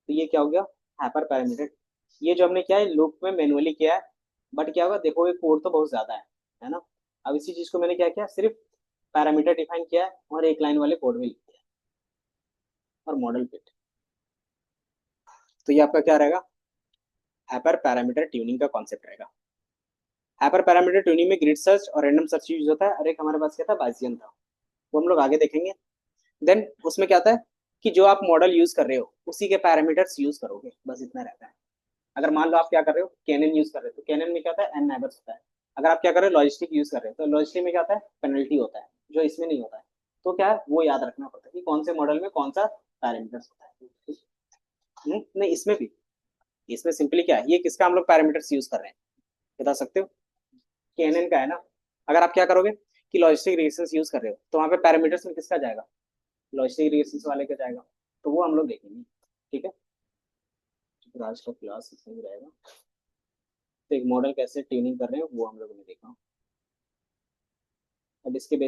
तो ये क्या हो गया, हाइपर पैरामीटर। ये जो हमने किया है लूप में मैनुअली किया है, बट क्या होगा, देखो ये कोड तो बहुत ज्यादा है ना। अब इसी चीज को मैंने क्या किया, सिर्फ पैरामीटर डिफाइन किया है और एक लाइन वाले कोड में लिख दिया, और मॉडल फिट। तो ये आपका क्या रहेगा, हाइपर पैरामीटर ट्यूनिंग का कॉन्सेप्ट रहेगा। हाइपर पैरामीटर ट्यूनिंग में ग्रिड सर्च और रैंडम सर्च यूज होता है, और एक हमारे पास क्या था, बायसियन था, वो हम लोग आगे देखेंगे। देन उसमें क्या होता है कि जो आप मॉडल यूज कर रहे हो उसी के पैरामीटर्स यूज करोगे, बस इतना रहता है। अगर मान लो आप क्या कर रहे हो, कैनन यूज कर रहे हो, तो कैनन में क्या होता है, एन नाइबर्स होता है। अगर आप क्या कर रहे हो, लॉजिस्टिक यूज कर रहे हो, तो लॉजिस्टिक में क्या होता है, पेनल्टी होता है, जो इसमें नहीं होता है। तो क्या है, वो याद रखना पड़ता है कि कौन से मॉडल में कौन सा पैरामीटर्स होता है। नहीं, इसमें भी, इसमें सिंपली क्या है, ये किसका हम लोग पैरामीटर्स यूज कर रहे हैं, बता सकते हो, कैनन का है ना। अगर आप क्या करोगे कि लॉजिस्टिक रिलेशंस यूज कर रहे हो, तो वहां पे पैरामीटर्स में किसका जाएगा, लॉजिस्टिक रिलेशंस वाले का जाएगा। तो वो हम लोग देखेंगे। ठीक है, तो आज का क्लास इसमें ही रहेगा। तो एक मॉडल कैसे ट्यूनिंग कर रहे हैं वो हम लोगों ने देखा। अब इसके बेस